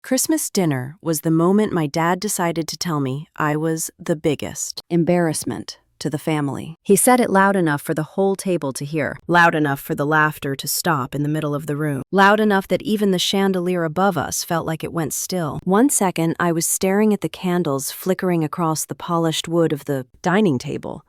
Christmas dinner was the moment my dad decided to tell me I was the biggest embarrassment to the family. He said it loud enough for the whole table to hear, loud enough for the laughter to stop in the middle of the room, loud enough that even the chandelier above us felt like it went still. 1 second, I was staring at the candles flickering across the polished wood of the dining table,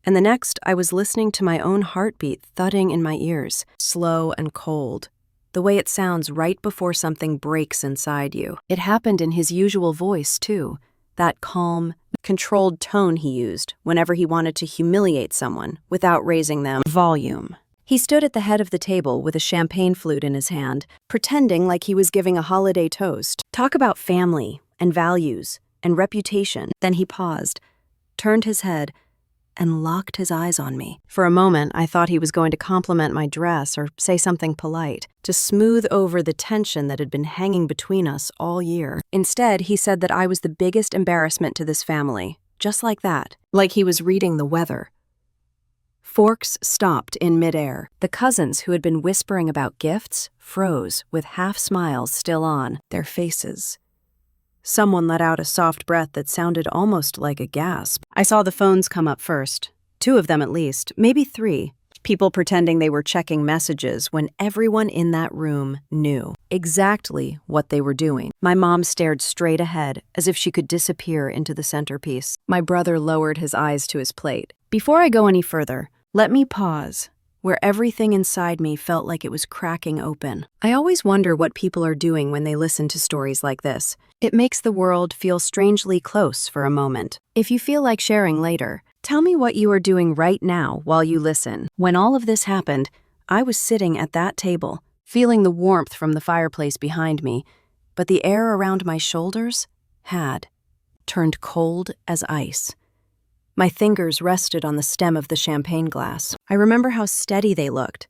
and the next, I was listening to my own heartbeat thudding in my ears, slow and cold, the way it sounds right before something breaks inside you. It happened in his usual voice, too, that calm, controlled tone he used whenever he wanted to humiliate someone without raising them volume. He stood at the head of the table with a champagne flute in his hand, pretending like he was giving a holiday toast. Talk about family and values and reputation. Then he paused, turned his head, and locked his eyes on me. For a moment, I thought he was going to compliment my dress or say something polite, to smooth over the tension that had been hanging between us all year. Instead, he said that I was the biggest embarrassment to this family, just like that, like he was reading the weather. Forks stopped in midair. The cousins who had been whispering about gifts froze with half smiles still on their faces. Someone let out a soft breath that sounded almost like a gasp. I saw the phones come up first. 2 of them at least, maybe 3. People pretending they were checking messages when everyone in that room knew exactly what they were doing. My mom stared straight ahead, as if she could disappear into the centerpiece. My brother lowered his eyes to his plate. Before I go any further, let me pause, where everything inside me felt like it was cracking open. I always wonder what people are doing when they listen to stories like this. It makes the world feel strangely close for a moment. If you feel like sharing later, tell me what you are doing right now while you listen. When all of this happened, I was sitting at that table, feeling the warmth from the fireplace behind me, but the air around my shoulders had turned cold as ice. My fingers rested on the stem of the champagne glass. I remember how steady they looked,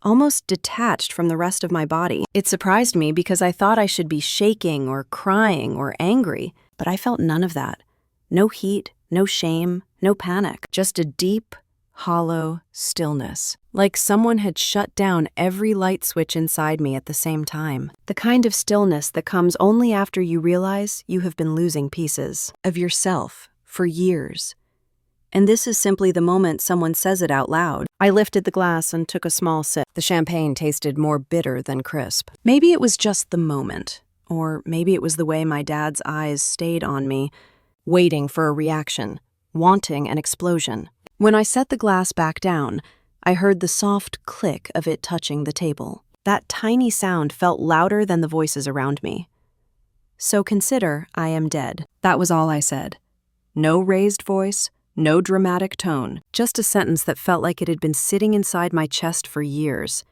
almost detached from the rest of my body. It surprised me because I thought I should be shaking or crying or angry, but I felt none of that. No heat, no shame, no panic, just a deep, hollow stillness, like someone had shut down every light switch inside me at the same time. The kind of stillness that comes only after you realize you have been losing pieces of yourself for years. And this is simply the moment someone says it out loud. I lifted the glass and took a small sip. The champagne tasted more bitter than crisp. Maybe it was just the moment, or maybe it was the way my dad's eyes stayed on me, waiting for a reaction, wanting an explosion. When I set the glass back down, I heard the soft click of it touching the table. That tiny sound felt louder than the voices around me. So consider I am dead. That was all I said. No raised voice, no dramatic tone, just a sentence that felt like it had been sitting inside my chest for years,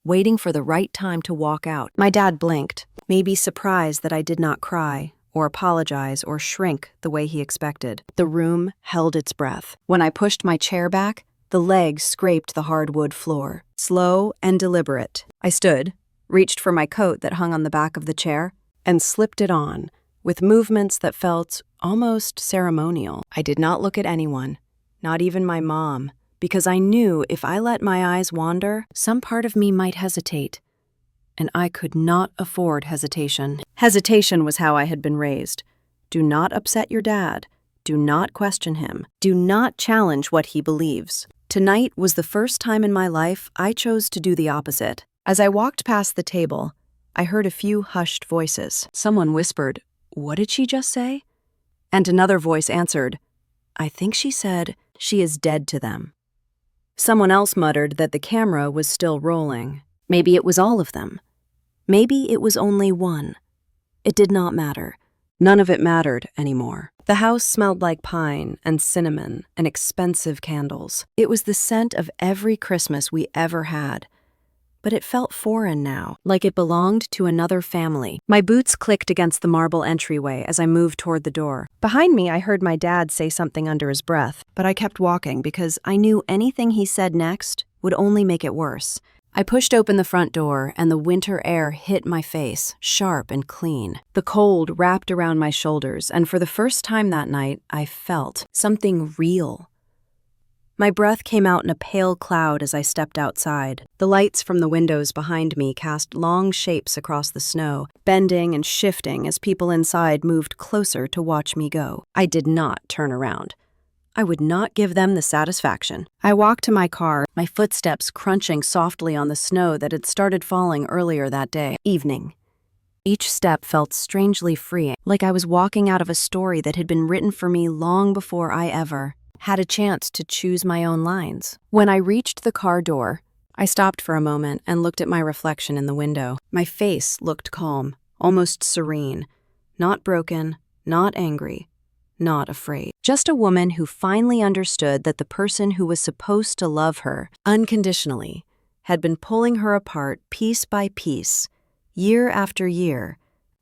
waiting for the right time to walk out. My dad blinked, maybe surprised that I did not cry, or apologize, or shrink the way he expected. The room held its breath. When I pushed my chair back, the legs scraped the hardwood floor. Slow and deliberate, I stood, reached for my coat that hung on the back of the chair, and slipped it on, with movements that felt almost ceremonial. I did not look at anyone, not even my mom, because I knew if I let my eyes wander, some part of me might hesitate. And I could not afford hesitation. Hesitation was how I had been raised. Do not upset your dad. Do not question him. Do not challenge what he believes. Tonight was the first time in my life I chose to do the opposite. As I walked past the table, I heard a few hushed voices. Someone whispered, "What did she just say?" And another voice answered, "I think she said she is dead to them." Someone else muttered that the camera was still rolling. Maybe it was all of them. Maybe it was only one. It did not matter. None of it mattered anymore. The house smelled like pine and cinnamon and expensive candles. It was the scent of every Christmas we ever had. But it felt foreign now, like it belonged to another family. My boots clicked against the marble entryway as I moved toward the door. Behind me, I heard my dad say something under his breath, but I kept walking because I knew anything he said next would only make it worse. I pushed open the front door, and the winter air hit my face, sharp and clean. The cold wrapped around my shoulders, and for the first time that night, I felt something real. My breath came out in a pale cloud as I stepped outside. The lights from the windows behind me cast long shapes across the snow, bending and shifting as people inside moved closer to watch me go. I did not turn around. I would not give them the satisfaction. I walked to my car, my footsteps crunching softly on the snow that had started falling earlier that day. Evening. Each step felt strangely freeing, like I was walking out of a story that had been written for me long before I ever had a chance to choose my own lines. When I reached the car door, I stopped for a moment and looked at my reflection in the window. My face looked calm, almost serene, not broken, not angry, not afraid. Just a woman who finally understood that the person who was supposed to love her unconditionally had been pulling her apart piece by piece, year after year,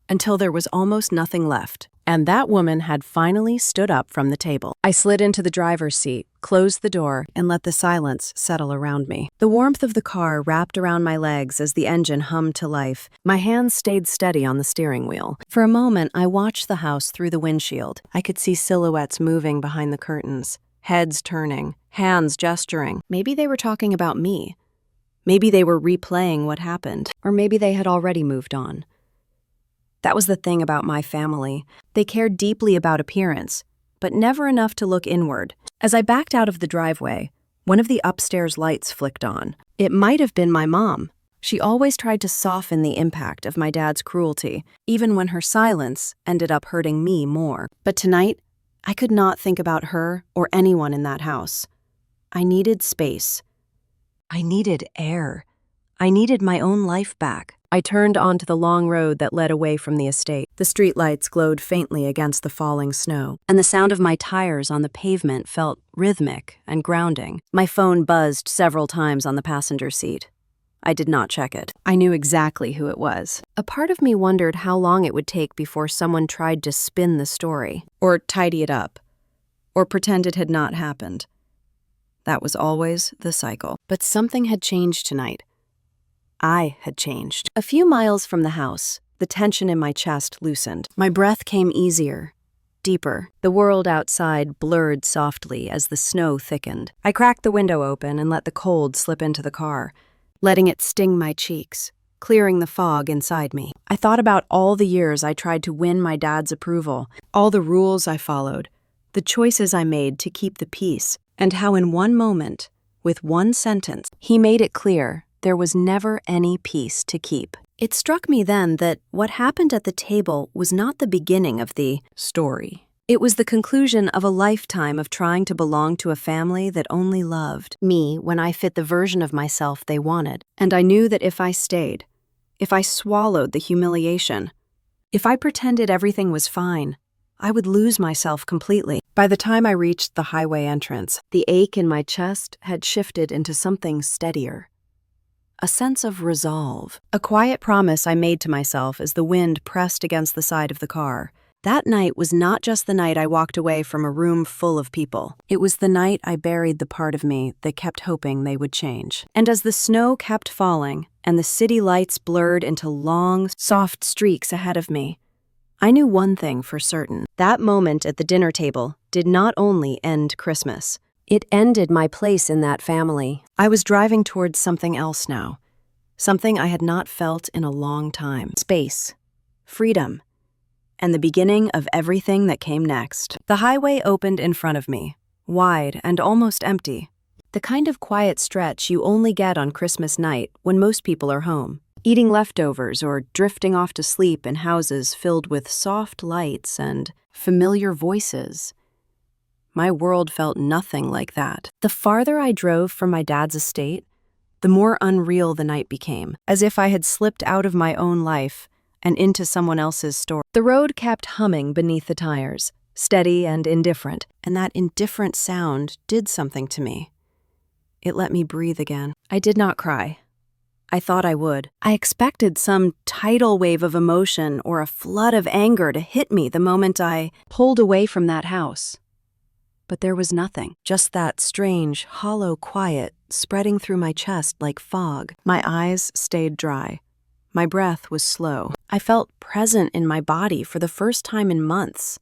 until there was almost nothing left. And that woman had finally stood up from the table. I slid into the driver's seat, closed the door, and let the silence settle around me. The warmth of the car wrapped around my legs as the engine hummed to life. My hands stayed steady on the steering wheel. For a moment, I watched the house through the windshield. I could see silhouettes moving behind the curtains, heads turning, hands gesturing. Maybe they were talking about me. Maybe they were replaying what happened, or maybe they had already moved on. That was the thing about my family. They cared deeply about appearance, but never enough to look inward. As I backed out of the driveway, one of the upstairs lights flicked on. It might have been my mom. She always tried to soften the impact of my dad's cruelty, even when her silence ended up hurting me more. But tonight, I could not think about her or anyone in that house. I needed space. I needed air. I needed my own life back. I turned onto the long road that led away from the estate. The streetlights glowed faintly against the falling snow, and the sound of my tires on the pavement felt rhythmic and grounding. My phone buzzed several times on the passenger seat. I did not check it. I knew exactly who it was. A part of me wondered how long it would take before someone tried to spin the story, or tidy it up, or pretend it had not happened. That was always the cycle. But something had changed tonight. I had changed. A few miles from the house, the tension in my chest loosened. My breath came easier, deeper. The world outside blurred softly as the snow thickened. I cracked the window open and let the cold slip into the car, letting it sting my cheeks, clearing the fog inside me. I thought about all the years I tried to win my dad's approval, all the rules I followed, the choices I made to keep the peace, and how in one moment, with one sentence, he made it clear there was never any peace to keep. It struck me then that what happened at the table was not the beginning of the story. It was the conclusion of a lifetime of trying to belong to a family that only loved me when I fit the version of myself they wanted. And I knew that if I stayed, if I swallowed the humiliation, if I pretended everything was fine, I would lose myself completely. By the time I reached the highway entrance, the ache in my chest had shifted into something steadier. A sense of resolve, a quiet promise I made to myself as the wind pressed against the side of the car. That night was not just the night I walked away from a room full of people. It was the night I buried the part of me that kept hoping they would change. And as the snow kept falling and the city lights blurred into long, soft streaks ahead of me, I knew one thing for certain. That moment at the dinner table did not only end Christmas. It ended my place in that family. I was driving towards something else now, something I had not felt in a long time. Space, freedom, and the beginning of everything that came next. The highway opened in front of me, wide and almost empty. The kind of quiet stretch you only get on Christmas night when most people are home, eating leftovers or drifting off to sleep in houses filled with soft lights and familiar voices. My world felt nothing like that. The farther I drove from my dad's estate, the more unreal the night became, as if I had slipped out of my own life and into someone else's story. The road kept humming beneath the tires, steady and indifferent, and that indifferent sound did something to me. It let me breathe again. I did not cry. I thought I would. I expected some tidal wave of emotion or a flood of anger to hit me the moment I pulled away from that house. But there was nothing, just that strange, hollow quiet spreading through my chest like fog. My eyes stayed dry. My breath was slow. I felt present in my body for the first time in months,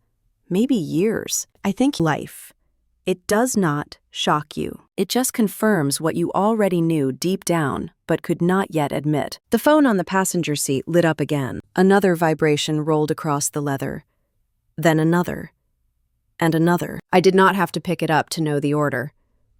maybe years. I think life, it does not shock you. It just confirms what you already knew deep down, but could not yet admit. The phone on the passenger seat lit up again. Another vibration rolled across the leather. Then another. And another. I did not have to pick it up to know the order.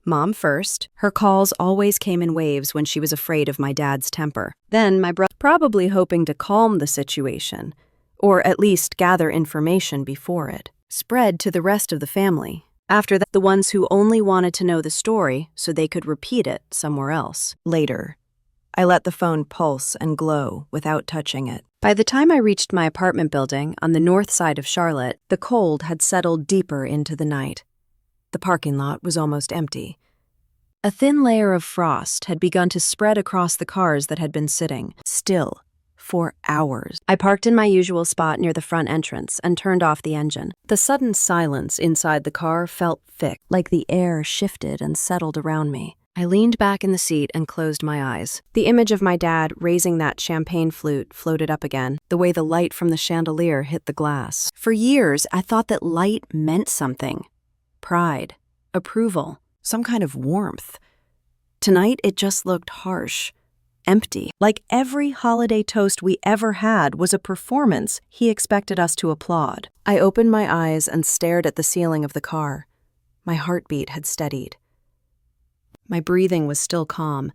Mom first. Her calls always came in waves when she was afraid of my dad's temper. Then my brother, probably hoping to calm the situation, or at least gather information before it, spread to the rest of the family. After that, the ones who only wanted to know the story so they could repeat it somewhere else. Later, I let the phone pulse and glow without touching it. By the time I reached my apartment building on the north side of Charlotte, the cold had settled deeper into the night. The parking lot was almost empty. A thin layer of frost had begun to spread across the cars that had been sitting still for hours. I parked in my usual spot near the front entrance and turned off the engine. The sudden silence inside the car felt thick, like the air shifted and settled around me. I leaned back in the seat and closed my eyes. The image of my dad raising that champagne flute floated up again, the way the light from the chandelier hit the glass. For years, I thought that light meant something. Pride, approval, some kind of warmth. Tonight, it just looked harsh, empty, like every holiday toast we ever had was a performance he expected us to applaud. I opened my eyes and stared at the ceiling of the car. My heartbeat had steadied. My breathing was still calm.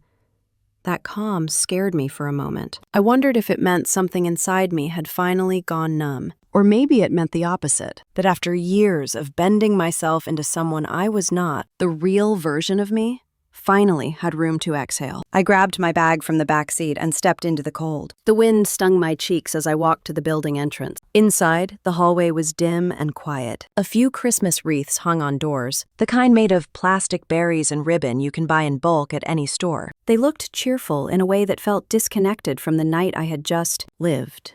That calm scared me for a moment. I wondered if it meant something inside me had finally gone numb. Or maybe it meant the opposite, that after years of bending myself into someone I was not, the real version of me finally had room to exhale. I grabbed my bag from the back seat and stepped into the cold. The wind stung my cheeks as I walked to the building entrance. Inside, the hallway was dim and quiet. A few Christmas wreaths hung on doors, the kind made of plastic berries and ribbon you can buy in bulk at any store. They looked cheerful in a way that felt disconnected from the night I had just lived.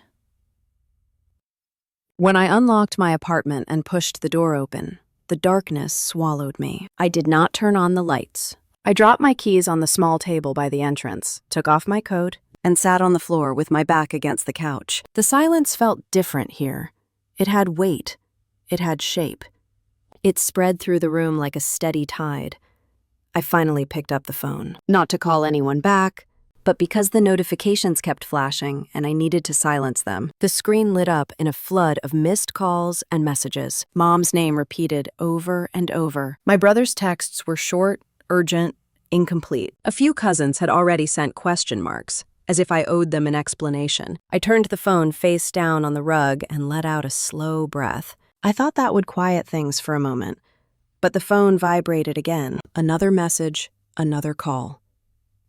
When I unlocked my apartment and pushed the door open, the darkness swallowed me. I did not turn on the lights. I dropped my keys on the small table by the entrance, took off my coat, and sat on the floor with my back against the couch. The silence felt different here. It had weight. It had shape. It spread through the room like a steady tide. I finally picked up the phone, not to call anyone back, but because the notifications kept flashing and I needed to silence them. The screen lit up in a flood of missed calls and messages. Mom's name repeated over and over. My brother's texts were short, urgent, incomplete. A few cousins had already sent question marks, as if I owed them an explanation. I turned the phone face down on the rug and let out a slow breath. I thought that would quiet things for a moment, but the phone vibrated again. Another message, another call.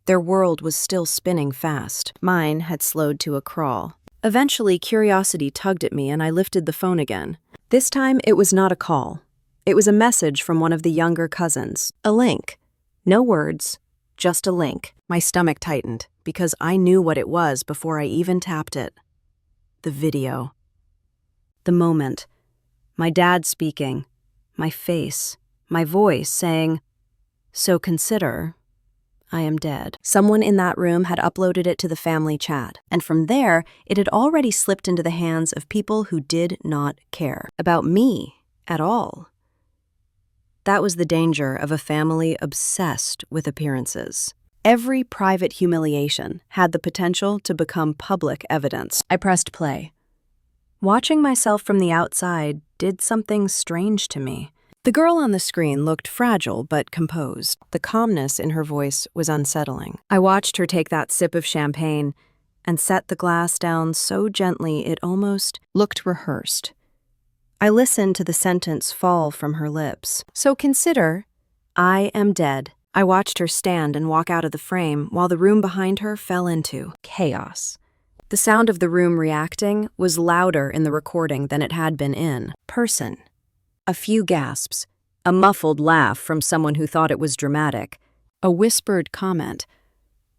Their world was still spinning fast. Mine had slowed to a crawl. Eventually, curiosity tugged at me and I lifted the phone again. This time, it was not a call. It was a message from one of the younger cousins. A link. No words, just a link. My stomach tightened because I knew what it was before I even tapped it. The video. The moment. My dad speaking. My face. My voice saying, "So consider, I am dead." Someone in that room had uploaded it to the family chat, and from there, it had already slipped into the hands of people who did not care about me at all. That was the danger of a family obsessed with appearances. Every private humiliation had the potential to become public evidence. I pressed play. Watching myself from the outside did something strange to me. The girl on the screen looked fragile but composed. The calmness in her voice was unsettling. I watched her take that sip of champagne and set the glass down so gently it almost looked rehearsed. I listened to the sentence fall from her lips. "So consider, I am dead." I watched her stand and walk out of the frame while the room behind her fell into chaos. The sound of the room reacting was louder in the recording than it had been in person. A few gasps, a muffled laugh from someone who thought it was dramatic, a whispered comment,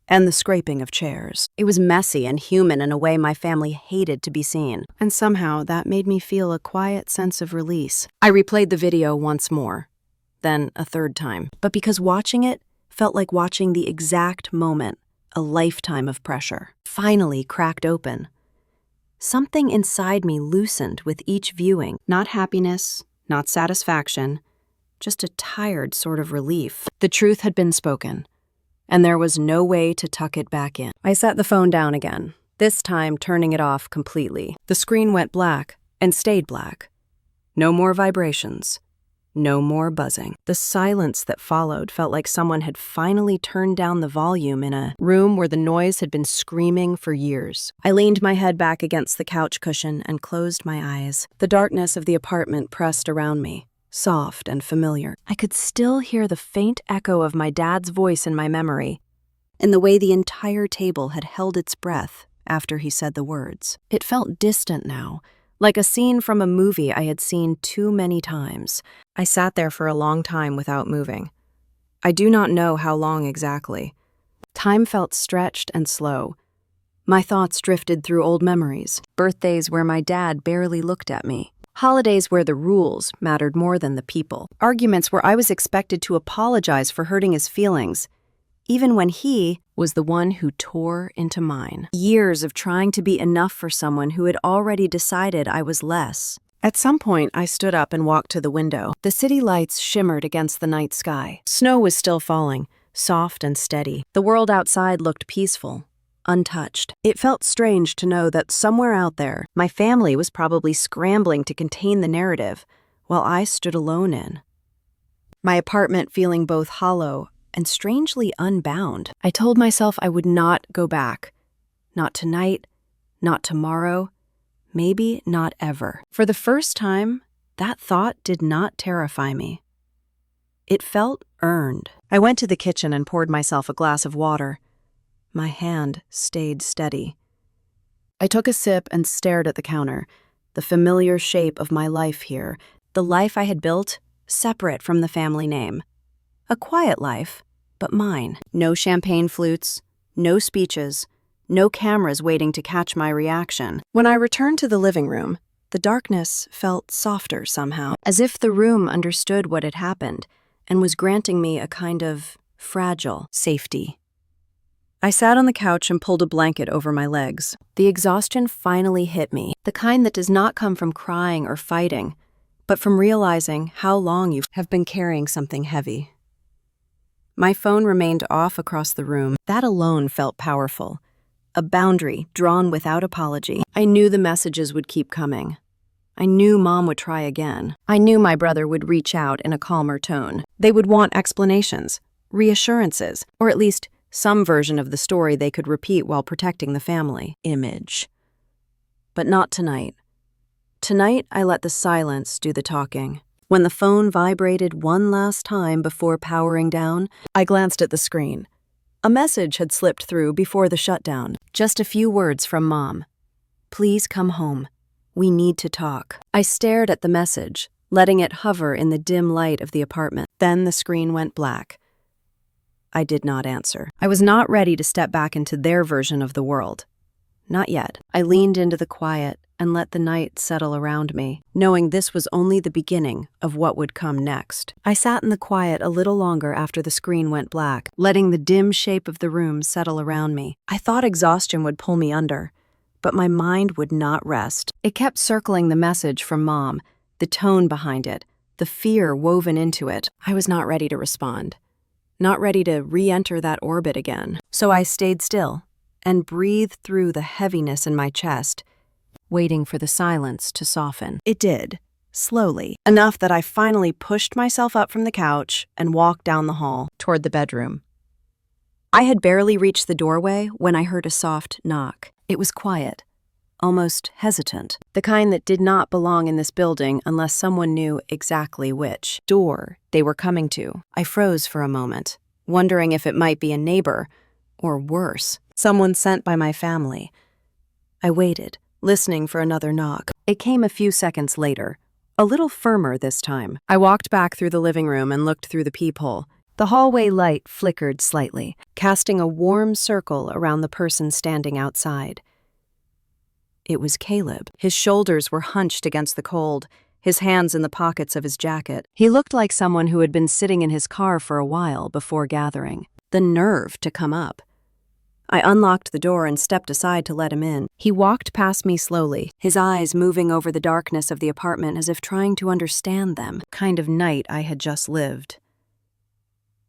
and the scraping of chairs. It was messy and human in a way my family hated to be seen, and somehow that made me feel a quiet sense of release. I replayed the video once more, then a third time, but because watching it felt like watching the exact moment a lifetime of pressure finally cracked open. Something inside me loosened with each viewing, not happiness, not satisfaction, just a tired sort of relief. The truth had been spoken, and there was no way to tuck it back in. I set the phone down again, this time turning it off completely. The screen went black and stayed black. No more vibrations. No more buzzing. The silence that followed felt like someone had finally turned down the volume in a room where the noise had been screaming for years. I leaned my head back against the couch cushion and closed my eyes. The darkness of the apartment pressed around me, soft and familiar. I could still hear the faint echo of my dad's voice in my memory, and the way the entire table had held its breath after he said the words. It felt distant now, like a scene from a movie I had seen too many times. I sat there for a long time without moving. I do not know how long exactly. Time felt stretched and slow. My thoughts drifted through old memories. Birthdays where my dad barely looked at me. Holidays where the rules mattered more than the people. Arguments where I was expected to apologize for hurting his feelings, even when he was the one who tore into mine. Years of trying to be enough for someone who had already decided I was less. At some point, I stood up and walked to the window. The city lights shimmered against the night sky. Snow was still falling, soft and steady. The world outside looked peaceful, untouched. It felt strange to know that somewhere out there, my family was probably scrambling to contain the narrative, while I stood alone in my apartment, feeling both hollow and strangely unbound. I told myself I would not go back. Not tonight, not tomorrow, maybe not ever. For the first time, that thought did not terrify me. It felt earned. I went to the kitchen and poured myself a glass of water. My hand stayed steady. I took a sip and stared at the counter, the familiar shape of my life here, the life I had built, separate from the family name. A quiet life, but mine. No champagne flutes, no speeches, no cameras waiting to catch my reaction. When I returned to the living room, the darkness felt softer somehow, as if the room understood what had happened and was granting me a kind of fragile safety. I sat on the couch and pulled a blanket over my legs. The exhaustion finally hit me, the kind that does not come from crying or fighting, but from realizing how long you have been carrying something heavy. My phone remained off across the room. That alone felt powerful. A boundary drawn without apology. I knew the messages would keep coming. I knew Mom would try again. I knew my brother would reach out in a calmer tone. They would want explanations, reassurances, or at least some version of the story they could repeat while protecting the family image. But not tonight. Tonight, I let the silence do the talking. When the phone vibrated one last time before powering down, I glanced at the screen. A message had slipped through before the shutdown. Just a few words from Mom. "Please come home. We need to talk." I stared at the message, letting it hover in the dim light of the apartment. Then the screen went black. I did not answer. I was not ready to step back into their version of the world. Not yet. I leaned into the quiet and let the night settle around me, knowing this was only the beginning of what would come next. I sat in the quiet a little longer after the screen went black, letting the dim shape of the room settle around me. I thought exhaustion would pull me under, but my mind would not rest. It kept circling the message from Mom, the tone behind it, the fear woven into it. I was not ready to respond, not ready to re-enter that orbit again. So I stayed still and breathed through the heaviness in my chest, waiting for the silence to soften. It did, slowly, enough that I finally pushed myself up from the couch and walked down the hall toward the bedroom. I had barely reached the doorway when I heard a soft knock. It was quiet, almost hesitant, the kind that did not belong in this building unless someone knew exactly which door they were coming to. I froze for a moment, wondering if it might be a neighbor, or worse, someone sent by my family. I waited, listening for another knock. It came a few seconds later, a little firmer this time. I walked back through the living room and looked through the peephole. The hallway light flickered slightly, casting a warm circle around the person standing outside. It was Caleb. His shoulders were hunched against the cold, his hands in the pockets of his jacket. He looked like someone who had been sitting in his car for a while before gathering. The nerve to come up. I unlocked the door and stepped aside to let him in. He walked past me slowly, his eyes moving over the darkness of the apartment as if trying to understand them. Kind of night I had just lived.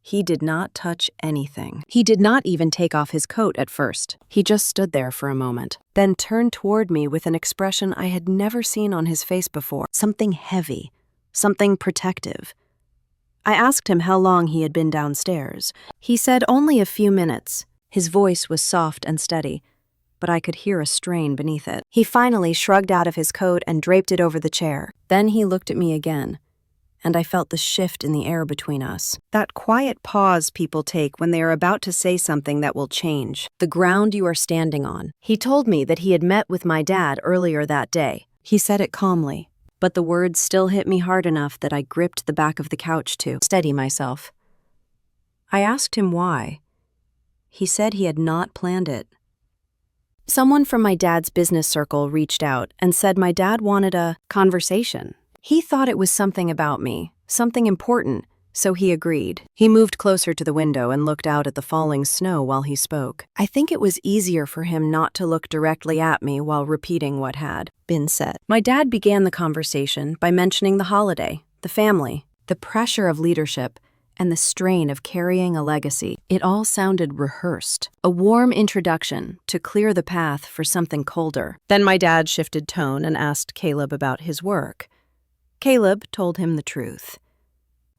He did not touch anything. He did not even take off his coat at first. He just stood there for a moment, then turned toward me with an expression I had never seen on his face before. Something heavy, something protective. I asked him how long he had been downstairs. He said only a few minutes. His voice was soft and steady, but I could hear a strain beneath it. He finally shrugged out of his coat and draped it over the chair. Then he looked at me again, and I felt the shift in the air between us. That quiet pause people take when they are about to say something that will change the ground you are standing on. He told me that he had met with my dad earlier that day. He said it calmly, but the words still hit me hard enough that I gripped the back of the couch to steady myself. I asked him why. He said he had not planned it. Someone from my dad's business circle reached out and said my dad wanted a conversation. He thought it was something about me, something important, so he agreed. He moved closer to the window and looked out at the falling snow while he spoke. I think it was easier for him not to look directly at me while repeating what had been said. My dad began the conversation by mentioning the holiday, the family, the pressure of leadership, and the strain of carrying a legacy. It all sounded rehearsed, a warm introduction to clear the path for something colder. Then my dad shifted tone and asked Caleb about his work. Caleb told him the truth.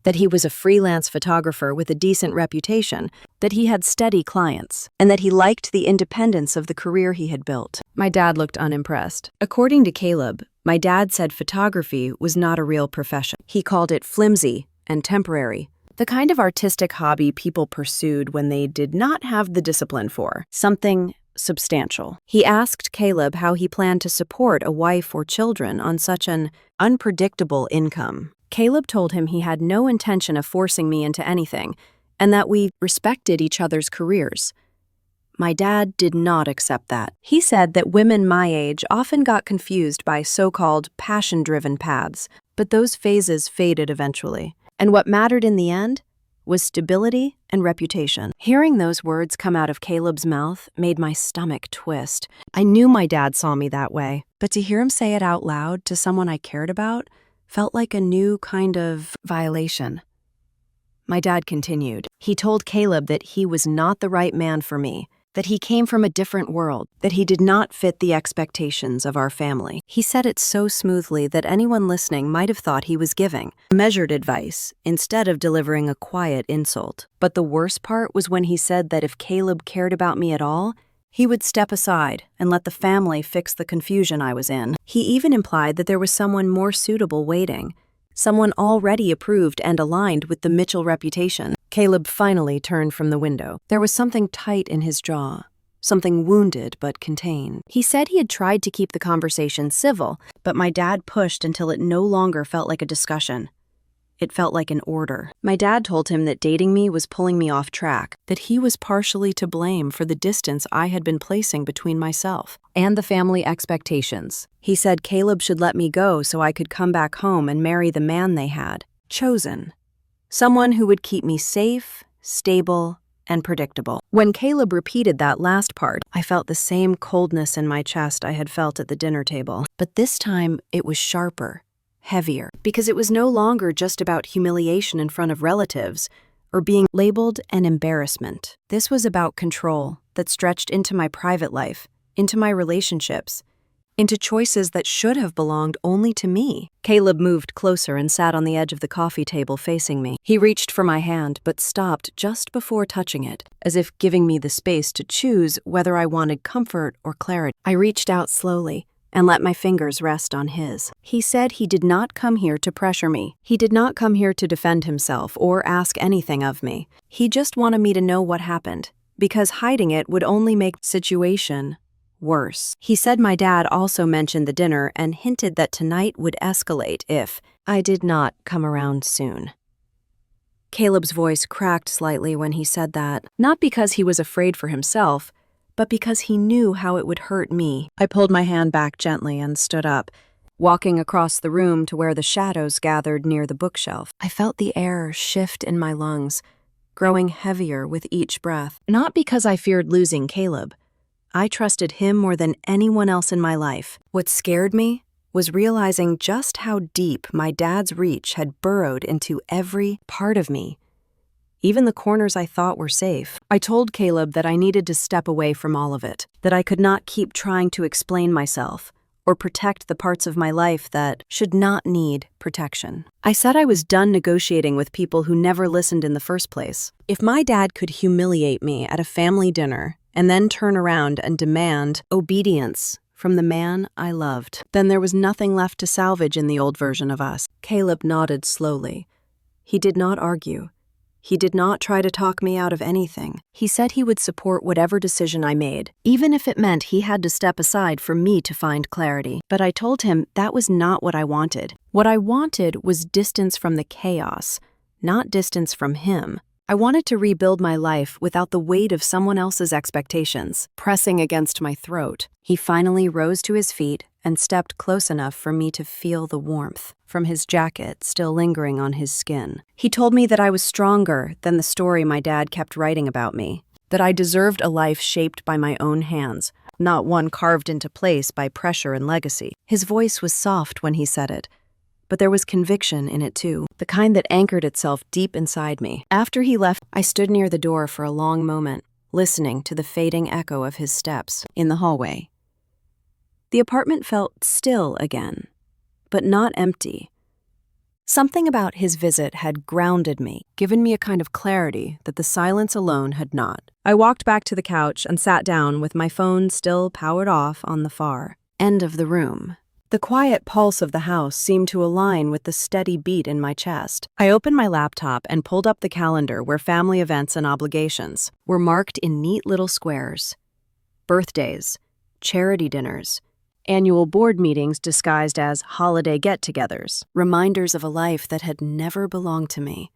That he was a freelance photographer with a decent reputation, that he had steady clients, and that he liked the independence of the career he had built. My dad looked unimpressed. According to Caleb, my dad said photography was not a real profession. He called it flimsy and temporary, the kind of artistic hobby people pursued when they did not have the discipline for something substantial. He asked Caleb how he planned to support a wife or children on such an unpredictable income. Caleb told him he had no intention of forcing me into anything, and that we respected each other's careers. My dad did not accept that. He said that women my age often got confused by so-called passion-driven paths, but those phases faded eventually. And what mattered in the end was stability and reputation. Hearing those words come out of Caleb's mouth made my stomach twist. I knew my dad saw me that way, but to hear him say it out loud to someone I cared about felt like a new kind of violation. My dad continued. He told Caleb that he was not the right man for me, that he came from a different world, that he did not fit the expectations of our family. He said it so smoothly that anyone listening might have thought he was giving measured advice instead of delivering a quiet insult. But the worst part was when he said that if Caleb cared about me at all, he would step aside and let the family fix the confusion I was in. He even implied that there was someone more suitable waiting, someone already approved and aligned with the Mitchell reputation. Caleb finally turned from the window. There was something tight in his jaw, something wounded but contained. He said he had tried to keep the conversation civil, but my dad pushed until it no longer felt like a discussion. It felt like an order. My dad told him that dating me was pulling me off track, that he was partially to blame for the distance I had been placing between myself and the family expectations. He said Caleb should let me go so I could come back home and marry the man they had chosen. Someone who would keep me safe, stable, and predictable. When Caleb repeated that last part, I felt the same coldness in my chest I had felt at the dinner table. But this time, it was sharper, heavier, because it was no longer just about humiliation in front of relatives or being labeled an embarrassment. This was about control that stretched into my private life, into my relationships, into choices that should have belonged only to me. Caleb moved closer and sat on the edge of the coffee table facing me. He reached for my hand but stopped just before touching it, as if giving me the space to choose whether I wanted comfort or clarity. I reached out slowly and let my fingers rest on his. He said he did not come here to pressure me. He did not come here to defend himself or ask anything of me. He just wanted me to know what happened, because hiding it would only make the situation worse. He said my dad also mentioned the dinner and hinted that tonight would escalate if I did not come around soon. Caleb's voice cracked slightly when he said that, not because he was afraid for himself, but because he knew how it would hurt me. I pulled my hand back gently and stood up, walking across the room to where the shadows gathered near the bookshelf. I felt the air shift in my lungs, growing heavier with each breath. Not because I feared losing Caleb. I trusted him more than anyone else in my life. What scared me was realizing just how deep my dad's reach had burrowed into every part of me, even the corners I thought were safe. I told Caleb that I needed to step away from all of it, that I could not keep trying to explain myself or protect the parts of my life that should not need protection. I said I was done negotiating with people who never listened in the first place. If my dad could humiliate me at a family dinner and then turn around and demand obedience from the man I loved, then there was nothing left to salvage in the old version of us. Caleb nodded slowly. He did not argue. He did not try to talk me out of anything. He said he would support whatever decision I made, even if it meant he had to step aside for me to find clarity. But I told him that was not what I wanted. What I wanted was distance from the chaos, not distance from him. I wanted to rebuild my life without the weight of someone else's expectations pressing against my throat. He finally rose to his feet and stepped close enough for me to feel the warmth from his jacket still lingering on his skin. He told me that I was stronger than the story my dad kept writing about me, that I deserved a life shaped by my own hands, not one carved into place by pressure and legacy. His voice was soft when he said it, but there was conviction in it too, the kind that anchored itself deep inside me. After he left, I stood near the door for a long moment, listening to the fading echo of his steps in the hallway. The apartment felt still again, but not empty. Something about his visit had grounded me, given me a kind of clarity that the silence alone had not. I walked back to the couch and sat down with my phone still powered off on the far end of the room. The quiet pulse of the house seemed to align with the steady beat in my chest. I opened my laptop and pulled up the calendar where family events and obligations were marked in neat little squares. Birthdays, charity dinners, annual board meetings disguised as holiday get-togethers, reminders of a life that had never belonged to me.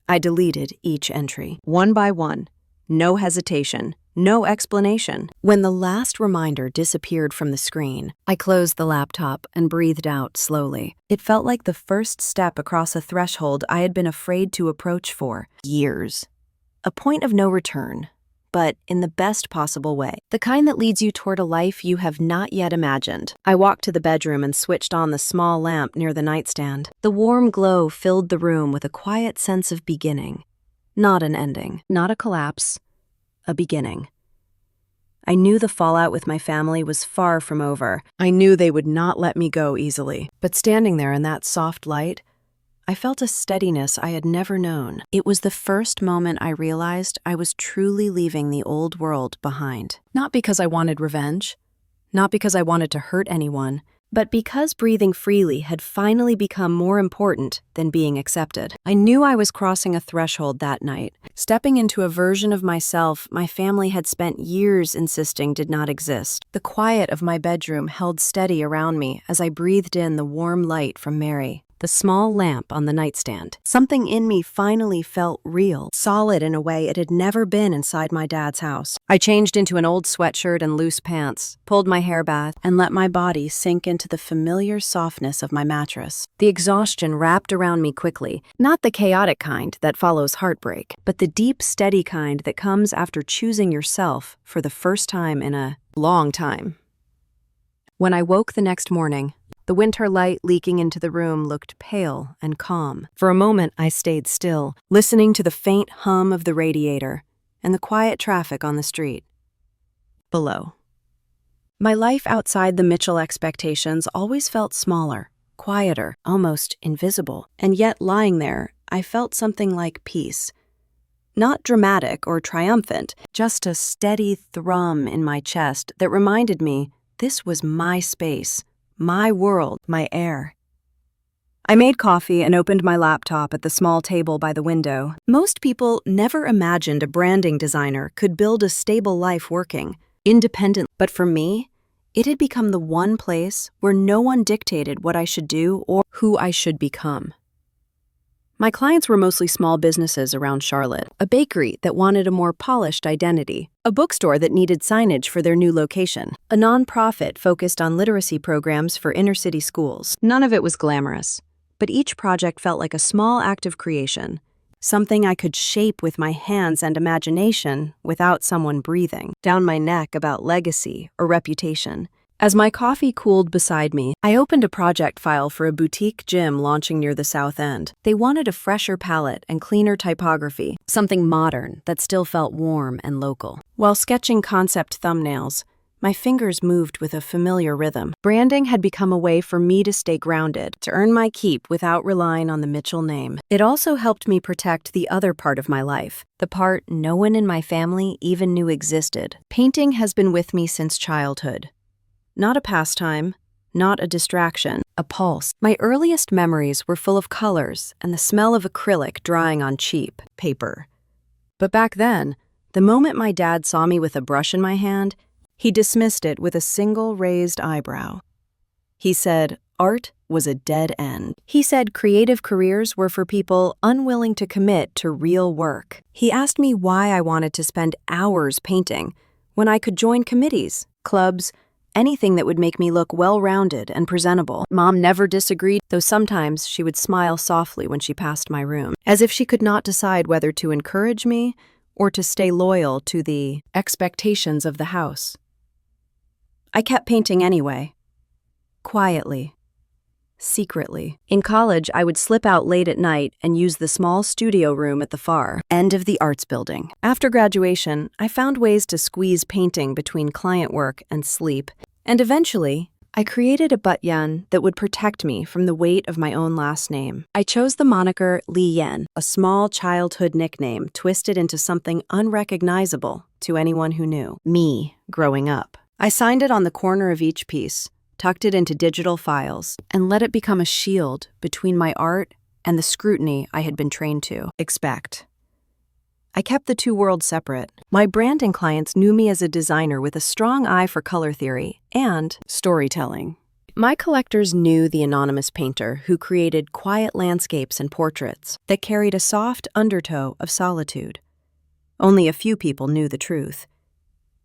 I deleted each entry, one by one, no hesitation, no explanation. When the last reminder disappeared from the screen, I closed the laptop and breathed out slowly. It felt like the first step across a threshold I had been afraid to approach for years. A point of no return, but in the best possible way, the kind that leads you toward a life you have not yet imagined. I walked to the bedroom and switched on the small lamp near the nightstand. The warm glow filled the room with a quiet sense of beginning, not an ending, not a collapse, a beginning. I knew the fallout with my family was far from over. I knew they would not let me go easily. But standing there in that soft light, I felt a steadiness I had never known. It was the first moment I realized I was truly leaving the old world behind. Not because I wanted revenge, not because I wanted to hurt anyone, but because breathing freely had finally become more important than being accepted. I knew I was crossing a threshold that night, stepping into a version of myself my family had spent years insisting did not exist. The quiet of my bedroom held steady around me as I breathed in the warm light from Mary, the small lamp on the nightstand. Something in me finally felt real, solid in a way it had never been inside my dad's house. I changed into an old sweatshirt and loose pants, pulled my hair back, and let my body sink into the familiar softness of my mattress. The exhaustion wrapped around me quickly, not the chaotic kind that follows heartbreak, but the deep, steady kind that comes after choosing yourself for the first time in a long time. When I woke the next morning, the winter light leaking into the room looked pale and calm. For a moment, I stayed still, listening to the faint hum of the radiator and the quiet traffic on the street below. My life outside the Mitchell expectations always felt smaller, quieter, almost invisible. And yet, lying there, I felt something like peace. Not dramatic or triumphant, just a steady thrum in my chest that reminded me this was my space. My world, my air. I made coffee and opened my laptop at the small table by the window. Most people never imagined a branding designer could build a stable life working, independent. But for me, it had become the one place where no one dictated what I should do or who I should become. My clients were mostly small businesses around Charlotte, a bakery that wanted a more polished identity, a bookstore that needed signage for their new location, a nonprofit focused on literacy programs for inner-city schools. None of it was glamorous, but each project felt like a small act of creation, something I could shape with my hands and imagination without someone breathing down my neck about legacy or reputation. As my coffee cooled beside me, I opened a project file for a boutique gym launching near the South End. They wanted a fresher palette and cleaner typography, something modern that still felt warm and local. While sketching concept thumbnails, my fingers moved with a familiar rhythm. Branding had become a way for me to stay grounded, to earn my keep without relying on the Mitchell name. It also helped me protect the other part of my life, the part no one in my family even knew existed. Painting has been with me since childhood. Not a pastime, not a distraction, a pulse. My earliest memories were full of colors and the smell of acrylic drying on cheap paper. But back then, the moment my dad saw me with a brush in my hand, he dismissed it with a single raised eyebrow. He said art was a dead end. He said creative careers were for people unwilling to commit to real work. He asked me why I wanted to spend hours painting when I could join committees, clubs, anything that would make me look well-rounded and presentable. Mom never disagreed, though sometimes she would smile softly when she passed my room, as if she could not decide whether to encourage me or to stay loyal to the expectations of the house. I kept painting anyway, quietly, secretly. In college, I would slip out late at night and use the small studio room at the far end of the arts building. After graduation, I found ways to squeeze painting between client work and sleep, and eventually, I created a batyan that would protect me from the weight of my own last name. I chose the moniker Li Yen, a small childhood nickname twisted into something unrecognizable to anyone who knew me growing up. I signed it on the corner of each piece, tucked it into digital files, and let it become a shield between my art and the scrutiny I had been trained to expect. I kept the two worlds separate. My branding clients knew me as a designer with a strong eye for color theory and storytelling. My collectors knew the anonymous painter who created quiet landscapes and portraits that carried a soft undertow of solitude. Only a few people knew the truth.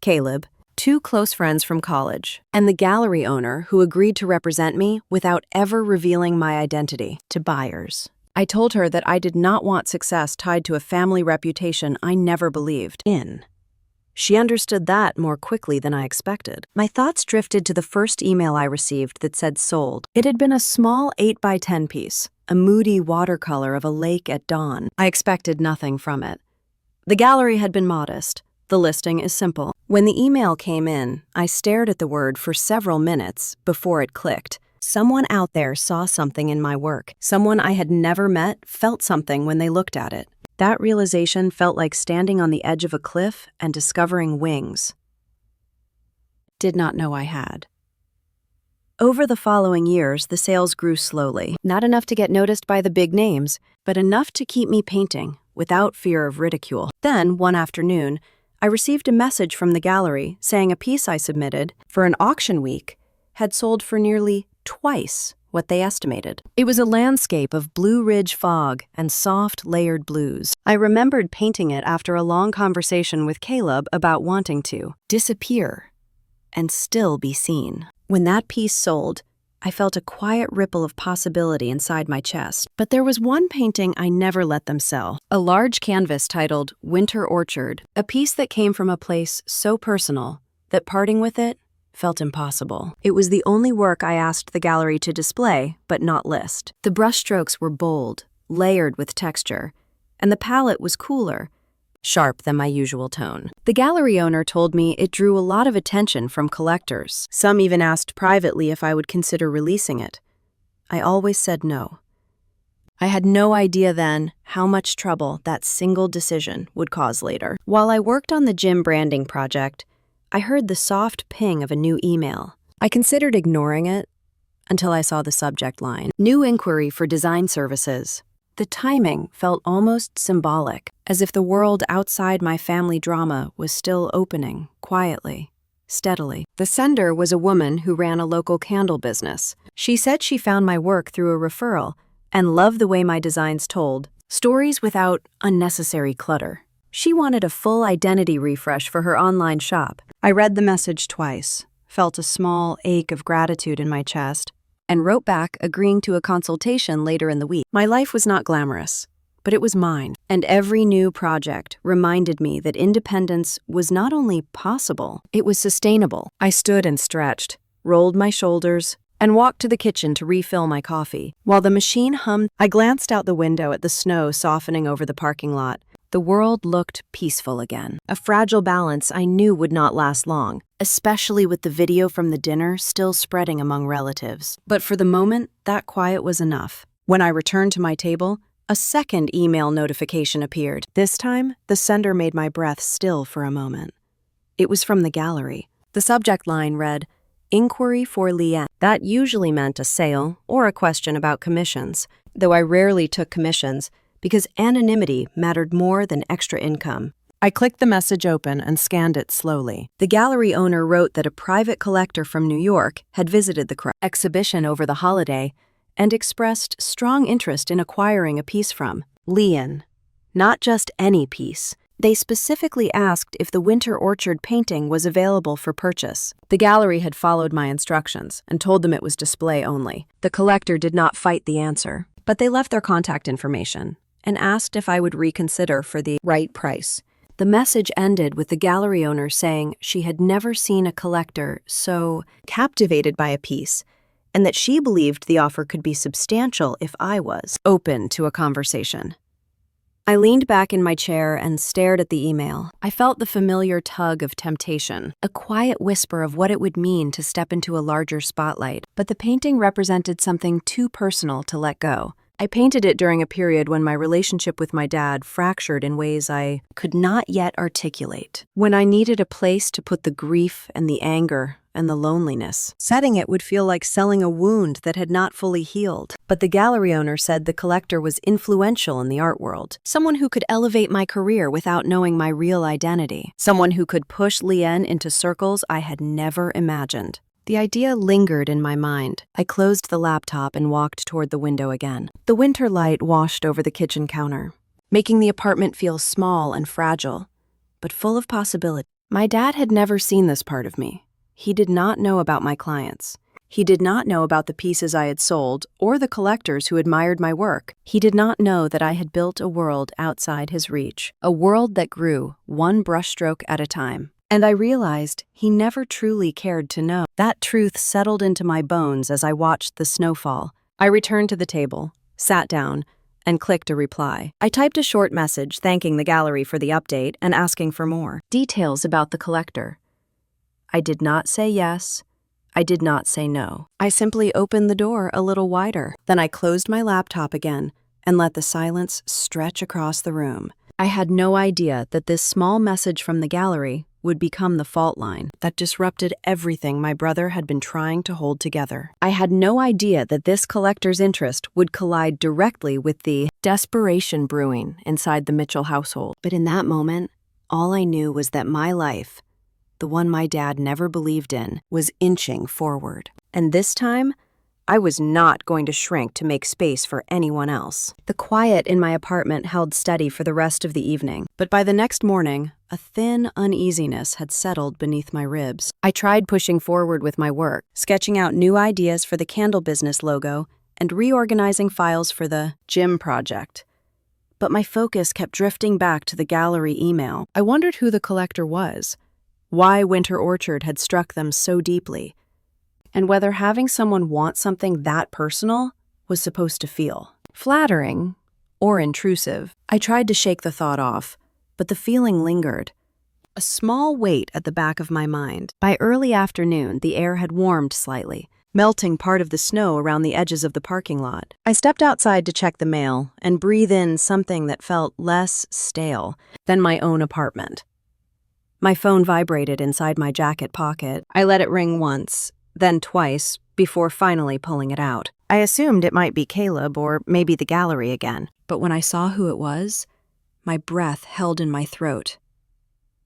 Caleb, two close friends from college, and the gallery owner who agreed to represent me without ever revealing my identity to buyers. I told her that I did not want success tied to a family reputation I never believed in. She understood that more quickly than I expected. My thoughts drifted to the first email I received that said sold. It had been a small 8x10 piece, a moody watercolor of a lake at dawn. I expected nothing from it. The gallery had been modest. The listing is simple. When the email came in, I stared at the word for several minutes before it clicked. Someone out there saw something in my work. Someone I had never met felt something when they looked at it. That realization felt like standing on the edge of a cliff and discovering wings. Did not know I had. Over the following years, the sales grew slowly. Not enough to get noticed by the big names, but enough to keep me painting without fear of ridicule. Then, one afternoon, I received a message from the gallery saying a piece I submitted for an auction week had sold for nearly twice what they estimated. It was a landscape of Blue Ridge fog and soft, layered blues. I remembered painting it after a long conversation with Caleb about wanting to disappear and still be seen. When that piece sold, I felt a quiet ripple of possibility inside my chest. But there was one painting I never let them sell. A large canvas titled Winter Orchard, a piece that came from a place so personal that parting with it felt impossible. It was the only work I asked the gallery to display, but not list. The brushstrokes were bold, layered with texture, and the palette was cooler, sharp than my usual tone. The gallery owner told me it drew a lot of attention from collectors. Some even asked privately if I would consider releasing it. I always said no. I had no idea then how much trouble that single decision would cause later. While I worked on the gym branding project, I heard the soft ping of a new email. I considered ignoring it until I saw the subject line. New inquiry for design services. The timing felt almost symbolic, as if the world outside my family drama was still opening, quietly, steadily. The sender was a woman who ran a local candle business. She said she found my work through a referral and loved the way my designs told stories without unnecessary clutter. She wanted a full identity refresh for her online shop. I read the message twice, felt a small ache of gratitude in my chest, and wrote back agreeing to a consultation later in the week. My life was not glamorous, but it was mine. And every new project reminded me that independence was not only possible, it was sustainable. I stood and stretched, rolled my shoulders, and walked to the kitchen to refill my coffee. While the machine hummed, I glanced out the window at the snow softening over the parking lot. The world looked peaceful again. A fragile balance I knew would not last long, especially with the video from the dinner still spreading among relatives. But for the moment, that quiet was enough. When I returned to my table, a second email notification appeared. This time, the sender made my breath still for a moment. It was from the gallery. The subject line read, "Inquiry for Leanne." That usually meant a sale or a question about commissions, though I rarely took commissions because anonymity mattered more than extra income. I clicked the message open and scanned it slowly. The gallery owner wrote that a private collector from New York had visited the exhibition over the holiday and expressed strong interest in acquiring a piece from Leanne. Not just any piece. They specifically asked if the Winter Orchard painting was available for purchase. The gallery had followed my instructions and told them it was display only. The collector did not fight the answer, but they left their contact information and asked if I would reconsider for the right price. The message ended with the gallery owner saying she had never seen a collector so captivated by a piece, and that she believed the offer could be substantial if I was open to a conversation. I leaned back in my chair and stared at the email. I felt the familiar tug of temptation, a quiet whisper of what it would mean to step into a larger spotlight, but the painting represented something too personal to let go. I painted it during a period when my relationship with my dad fractured in ways I could not yet articulate, when I needed a place to put the grief and the anger and the loneliness. Setting it would feel like selling a wound that had not fully healed. But the gallery owner said the collector was influential in the art world, someone who could elevate my career without knowing my real identity, someone who could push Leanne into circles I had never imagined. The idea lingered in my mind. I closed the laptop and walked toward the window again. The winter light washed over the kitchen counter, making the apartment feel small and fragile, but full of possibility. My dad had never seen this part of me. He did not know about my clients. He did not know about the pieces I had sold or the collectors who admired my work. He did not know that I had built a world outside his reach, a world that grew one brushstroke at a time. And I realized he never truly cared to know. That truth settled into my bones as I watched the snowfall. I returned to the table, sat down, and clicked a reply. I typed a short message thanking the gallery for the update and asking for more details about the collector. I did not say yes. I did not say no. I simply opened the door a little wider. Then I closed my laptop again and let the silence stretch across the room. I had no idea that this small message from the gallery would become the fault line that disrupted everything my brother had been trying to hold together. I had no idea that this collector's interest would collide directly with the desperation brewing inside the Mitchell household. But in that moment, all I knew was that my life, the one my dad never believed in, was inching forward. And this time, I was not going to shrink to make space for anyone else. The quiet in my apartment held steady for the rest of the evening, but by the next morning, a thin uneasiness had settled beneath my ribs. I tried pushing forward with my work, sketching out new ideas for the candle business logo and reorganizing files for the gym project. But my focus kept drifting back to the gallery email. I wondered who the collector was, why Winter Orchard had struck them so deeply, and whether having someone want something that personal was supposed to feel flattering or intrusive. I tried to shake the thought off, but the feeling lingered, a small weight at the back of my mind. By early afternoon, the air had warmed slightly, melting part of the snow around the edges of the parking lot. I stepped outside to check the mail and breathe in something that felt less stale than my own apartment. My phone vibrated inside my jacket pocket. I let it ring once, then twice, before finally pulling it out. I assumed it might be Caleb or maybe the gallery again, but when I saw who it was, my breath held in my throat.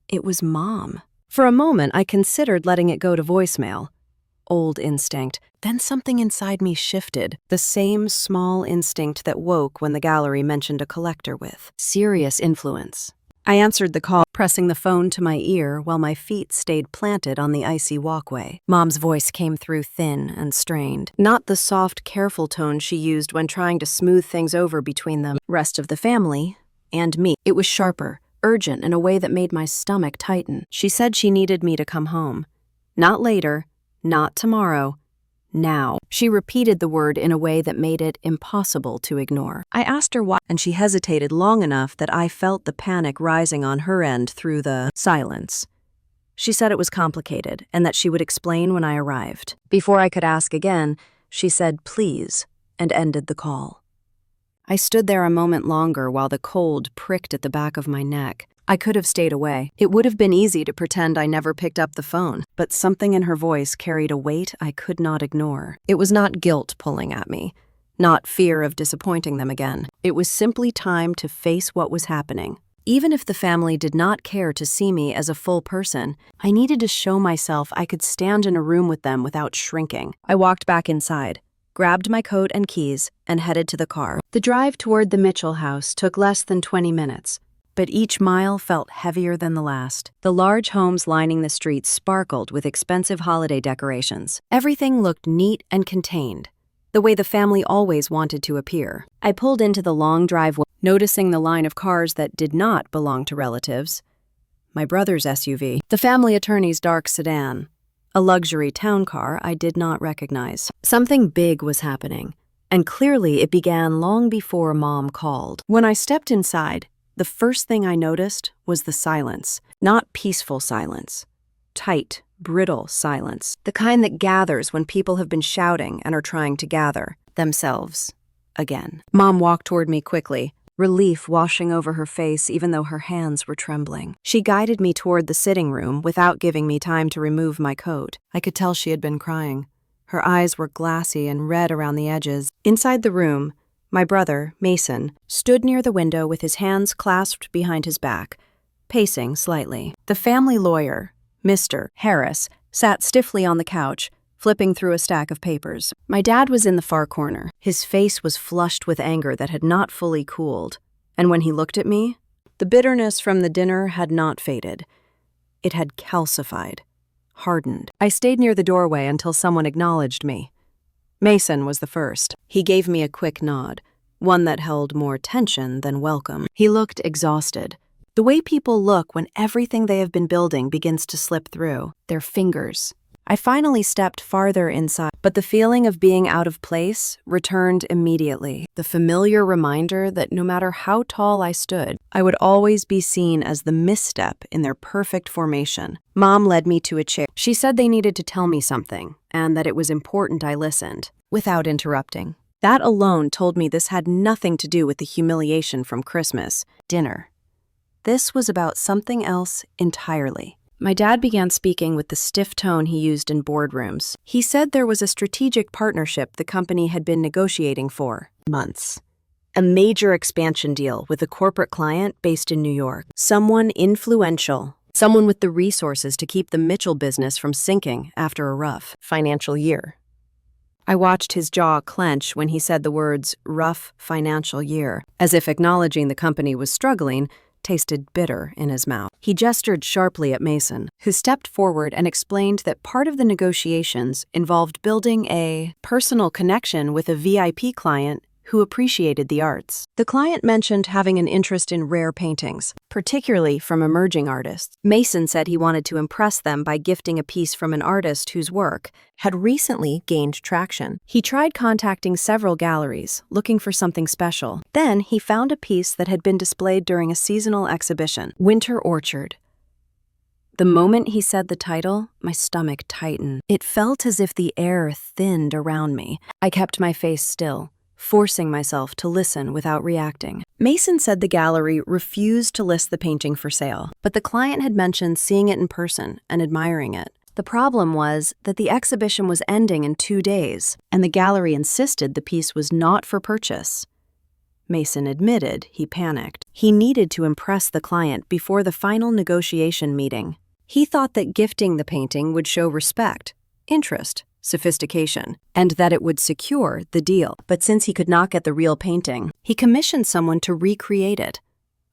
It was Mom. For a moment, I considered letting it go to voicemail. Old instinct. Then something inside me shifted, the same small instinct that woke when the gallery mentioned a collector with serious influence. I answered the call, pressing the phone to my ear while my feet stayed planted on the icy walkway. Mom's voice came through thin and strained, not the soft, careful tone she used when trying to smooth things over between the rest of the family and me. It was sharper, urgent in a way that made my stomach tighten. She said she needed me to come home. Not later, not tomorrow, now. She repeated the word in a way that made it impossible to ignore. I asked her why, and she hesitated long enough that I felt the panic rising on her end through the silence. She said it was complicated and that she would explain when I arrived. Before I could ask again, she said please and ended the call. I stood there a moment longer while the cold pricked at the back of my neck. I could have stayed away. It would have been easy to pretend I never picked up the phone, but something in her voice carried a weight I could not ignore. It was not guilt pulling at me, not fear of disappointing them again. It was simply time to face what was happening. Even if the family did not care to see me as a full person, I needed to show myself I could stand in a room with them without shrinking. I walked back inside, grabbed my coat and keys, and headed to the car. The drive toward the Mitchell house took less than 20 minutes. But each mile felt heavier than the last. The large homes lining the streets sparkled with expensive holiday decorations. Everything looked neat and contained, the way the family always wanted to appear. I pulled into the long driveway, noticing the line of cars that did not belong to relatives. My brother's SUV, the family attorney's dark sedan, a luxury town car I did not recognize. Something big was happening, and clearly it began long before Mom called. When I stepped inside, the first thing I noticed was the silence. Not peaceful silence. Tight, brittle silence. The kind that gathers when people have been shouting and are trying to gather themselves again. Mom walked toward me quickly, relief washing over her face even though her hands were trembling. She guided me toward the sitting room without giving me time to remove my coat. I could tell she had been crying. Her eyes were glassy and red around the edges. Inside the room, my brother, Mason, stood near the window with his hands clasped behind his back, pacing slightly. The family lawyer, Mr. Harris, sat stiffly on the couch, flipping through a stack of papers. My dad was in the far corner. His face was flushed with anger that had not fully cooled, and when he looked at me, the bitterness from the dinner had not faded. It had calcified, hardened. I stayed near the doorway until someone acknowledged me. Mason was the first. He gave me a quick nod, one that held more tension than welcome. He looked exhausted, the way people look when everything they have been building begins to slip through their fingers. I finally stepped farther inside, but the feeling of being out of place returned immediately. The familiar reminder that no matter how tall I stood, I would always be seen as the misstep in their perfect formation. Mom led me to a chair. She said they needed to tell me something, and that it was important I listened, without interrupting. That alone told me this had nothing to do with the humiliation from Christmas dinner. This was about something else entirely. My dad began speaking with the stiff tone he used in boardrooms. He said there was a strategic partnership the company had been negotiating for months. A major expansion deal with a corporate client based in New York. Someone influential. Someone with the resources to keep the Mitchell business from sinking after a rough financial year. I watched his jaw clench when he said the words rough financial year, as if acknowledging the company was struggling tasted bitter in his mouth. He gestured sharply at Mason, who stepped forward and explained that part of the negotiations involved building a personal connection with a VIP client who appreciated the arts. The client mentioned having an interest in rare paintings, particularly from emerging artists. Mason said he wanted to impress them by gifting a piece from an artist whose work had recently gained traction. He tried contacting several galleries, looking for something special. Then he found a piece that had been displayed during a seasonal exhibition, Winter Orchard. The moment he said the title, my stomach tightened. It felt as if the air thinned around me. I kept my face still, forcing myself to listen without reacting. Mason said the gallery refused to list the painting for sale, but the client had mentioned seeing it in person and admiring it. The problem was that the exhibition was ending in 2 days, and the gallery insisted the piece was not for purchase. Mason admitted he panicked. He needed to impress the client before the final negotiation meeting. He thought that gifting the painting would show respect, interest, sophistication, and that it would secure the deal. But since he could not get the real painting, he commissioned someone to recreate it.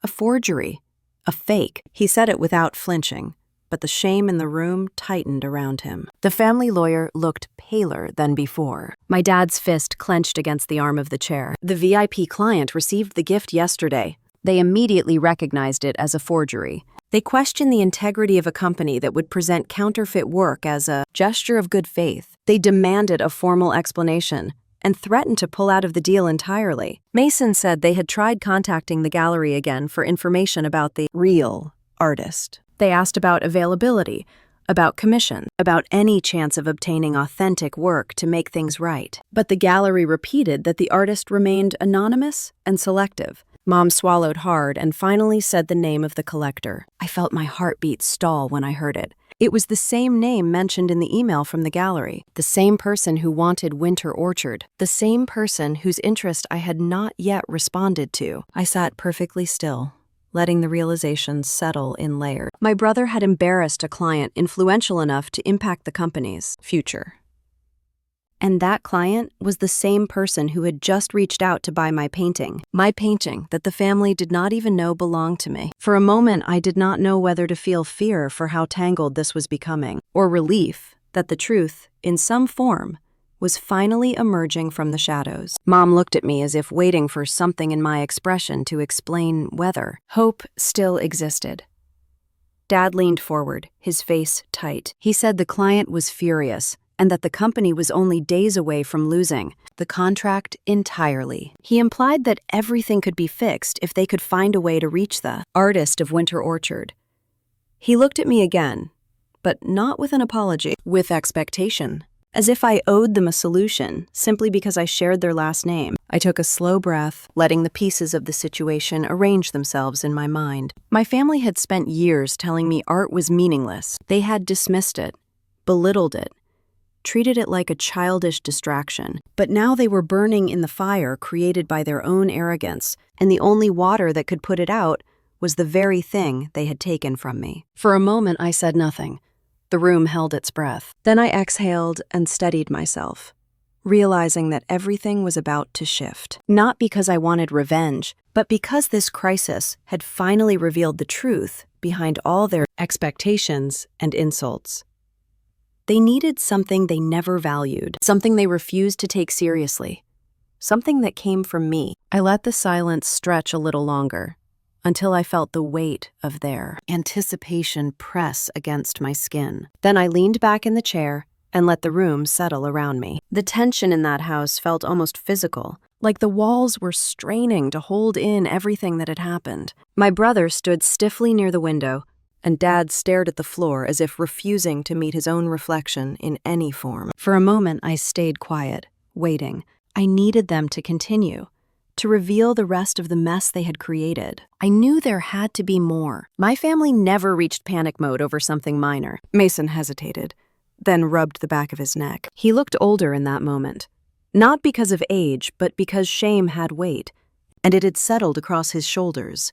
A forgery. A fake. He said it without flinching, but the shame in the room tightened around him. The family lawyer looked paler than before. My dad's fist clenched against the arm of the chair. The VIP client received the gift yesterday. They immediately recognized it as a forgery. They questioned the integrity of a company that would present counterfeit work as a gesture of good faith. They demanded a formal explanation and threatened to pull out of the deal entirely. Mason said they had tried contacting the gallery again for information about the real artist. They asked about availability, about commission, about any chance of obtaining authentic work to make things right. But the gallery repeated that the artist remained anonymous and selective. Mom swallowed hard and finally said the name of the collector. I felt my heartbeat stall when I heard it. It was the same name mentioned in the email from the gallery, the same person who wanted Winter Orchard, the same person whose interest I had not yet responded to. I sat perfectly still, letting the realization settle in layers. My brother had embarrassed a client influential enough to impact the company's future. And that client was the same person who had just reached out to buy my painting that the family did not even know belonged to me. For a moment, I did not know whether to feel fear for how tangled this was becoming, or relief that the truth, in some form, was finally emerging from the shadows. Mom looked at me as if waiting for something in my expression to explain whether hope still existed. Dad leaned forward, his face tight. He said the client was furious, and that the company was only days away from losing the contract entirely. He implied that everything could be fixed if they could find a way to reach the artist of Winter Orchard. He looked at me again, but not with an apology, with expectation, as if I owed them a solution simply because I shared their last name. I took a slow breath, letting the pieces of the situation arrange themselves in my mind. My family had spent years telling me art was meaningless. They had dismissed it, belittled it, treated it like a childish distraction. But now they were burning in the fire created by their own arrogance, and the only water that could put it out was the very thing they had taken from me. For a moment, I said nothing. The room held its breath. Then I exhaled and steadied myself, realizing that everything was about to shift. Not because I wanted revenge, but because this crisis had finally revealed the truth behind all their expectations and insults. They needed something they never valued, something they refused to take seriously, something that came from me. I let the silence stretch a little longer, until I felt the weight of their anticipation press against my skin. Then I leaned back in the chair and let the room settle around me. The tension in that house felt almost physical, like the walls were straining to hold in everything that had happened. My brother stood stiffly near the window, and Dad stared at the floor as if refusing to meet his own reflection in any form. For a moment, I stayed quiet, waiting. I needed them to continue, to reveal the rest of the mess they had created. I knew there had to be more. My family never reached panic mode over something minor. Mason hesitated, then rubbed the back of his neck. He looked older in that moment, not because of age, but because shame had weight, and it had settled across his shoulders.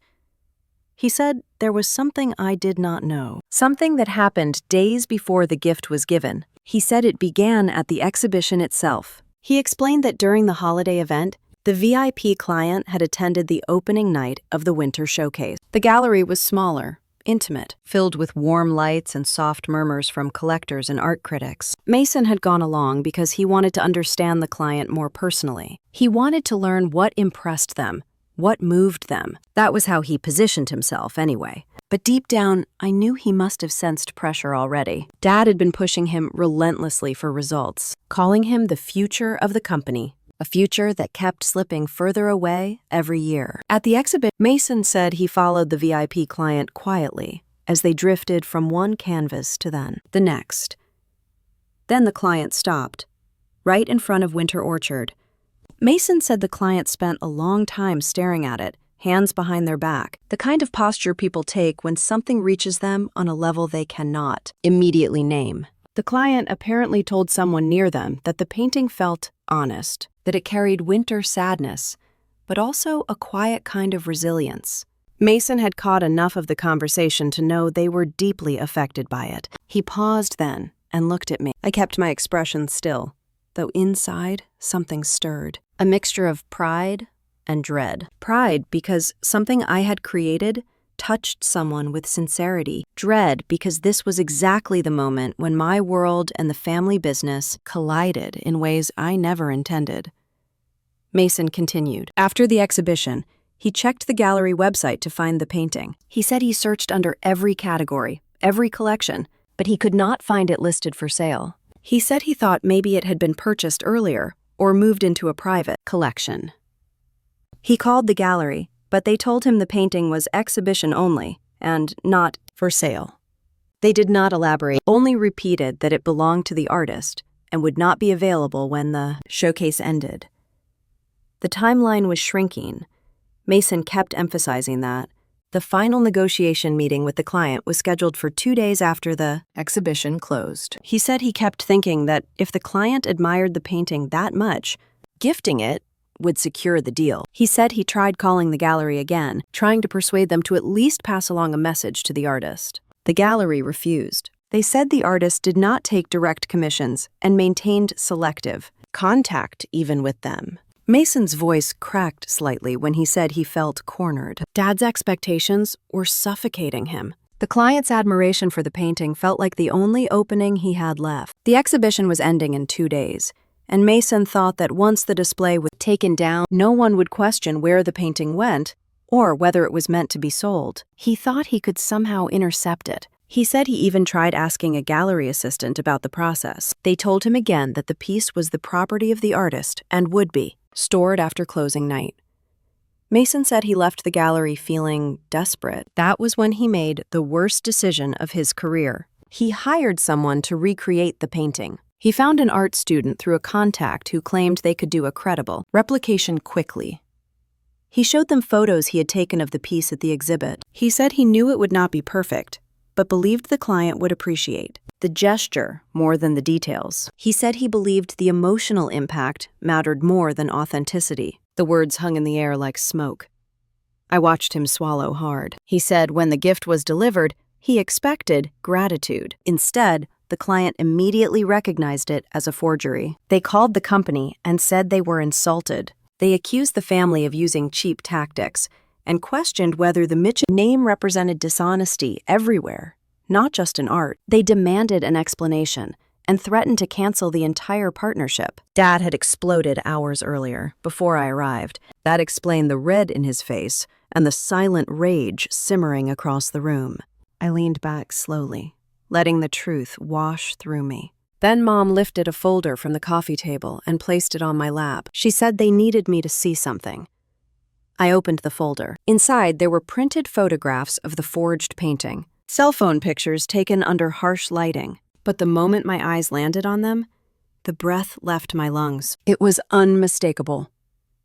He said there was something I did not know, something that happened days before the gift was given. He said it began at the exhibition itself. He explained that during the holiday event, the VIP client had attended the opening night of the Winter Showcase. The gallery was smaller, intimate, filled with warm lights and soft murmurs from collectors and art critics. Mason had gone along because he wanted to understand the client more personally. He wanted to learn what impressed them, what moved them. That was how he positioned himself, anyway. But deep down, I knew he must have sensed pressure already. Dad had been pushing him relentlessly for results, calling him the future of the company, a future that kept slipping further away every year. At the exhibit, Mason said he followed the VIP client quietly as they drifted from one canvas to the next. Then the client stopped, right in front of Winter Orchard. Mason said the client spent a long time staring at it, hands behind their back, the kind of posture people take when something reaches them on a level they cannot immediately name. The client apparently told someone near them that the painting felt honest, that it carried winter sadness, but also a quiet kind of resilience. Mason had caught enough of the conversation to know they were deeply affected by it. He paused then and looked at me. I kept my expression still, though inside something stirred, a mixture of pride and dread. Pride because something I had created touched someone with sincerity. Dread, because this was exactly the moment when my world and the family business collided in ways I never intended. Mason continued. After the exhibition, he checked the gallery website to find the painting. He said he searched under every category, every collection, but he could not find it listed for sale. He said he thought maybe it had been purchased earlier or moved into a private collection. He called the gallery, but they told him the painting was exhibition only and not for sale. They did not elaborate, only repeated that it belonged to the artist and would not be available when the showcase ended. The timeline was shrinking. Mason kept emphasizing that. The final negotiation meeting with the client was scheduled for 2 days after the exhibition closed. He said he kept thinking that if the client admired the painting that much, gifting it would secure the deal. He said he tried calling the gallery again, trying to persuade them to at least pass along a message to the artist. The gallery refused. They said the artist did not take direct commissions and maintained selective contact even with them. Mason's voice cracked slightly when he said he felt cornered. Dad's expectations were suffocating him. The client's admiration for the painting felt like the only opening he had left. The exhibition was ending in 2 days, and Mason thought that once the display was taken down, no one would question where the painting went or whether it was meant to be sold. He thought he could somehow intercept it. He said he even tried asking a gallery assistant about the process. They told him again that the piece was the property of the artist and would be stored after closing night. Mason said he left the gallery feeling desperate. That was when he made the worst decision of his career. He hired someone to recreate the painting. He found an art student through a contact who claimed they could do a credible replication quickly. He showed them photos he had taken of the piece at the exhibit. He said he knew it would not be perfect, but believed the client would appreciate the gesture more than the details. He said he believed the emotional impact mattered more than authenticity. The words hung in the air like smoke. I watched him swallow hard. He said when the gift was delivered, he expected gratitude. Instead, the client immediately recognized it as a forgery. They called the company and said they were insulted. They accused the family of using cheap tactics and questioned whether the Mitchell name represented dishonesty everywhere, not just in art. They demanded an explanation and threatened to cancel the entire partnership. Dad had exploded hours earlier, before I arrived. That explained the red in his face and the silent rage simmering across the room. I leaned back slowly, letting the truth wash through me. Then Mom lifted a folder from the coffee table and placed it on my lap. She said they needed me to see something. I opened the folder. Inside, there were printed photographs of the forged painting. Cell phone pictures taken under harsh lighting. But the moment my eyes landed on them, the breath left my lungs. It was unmistakable.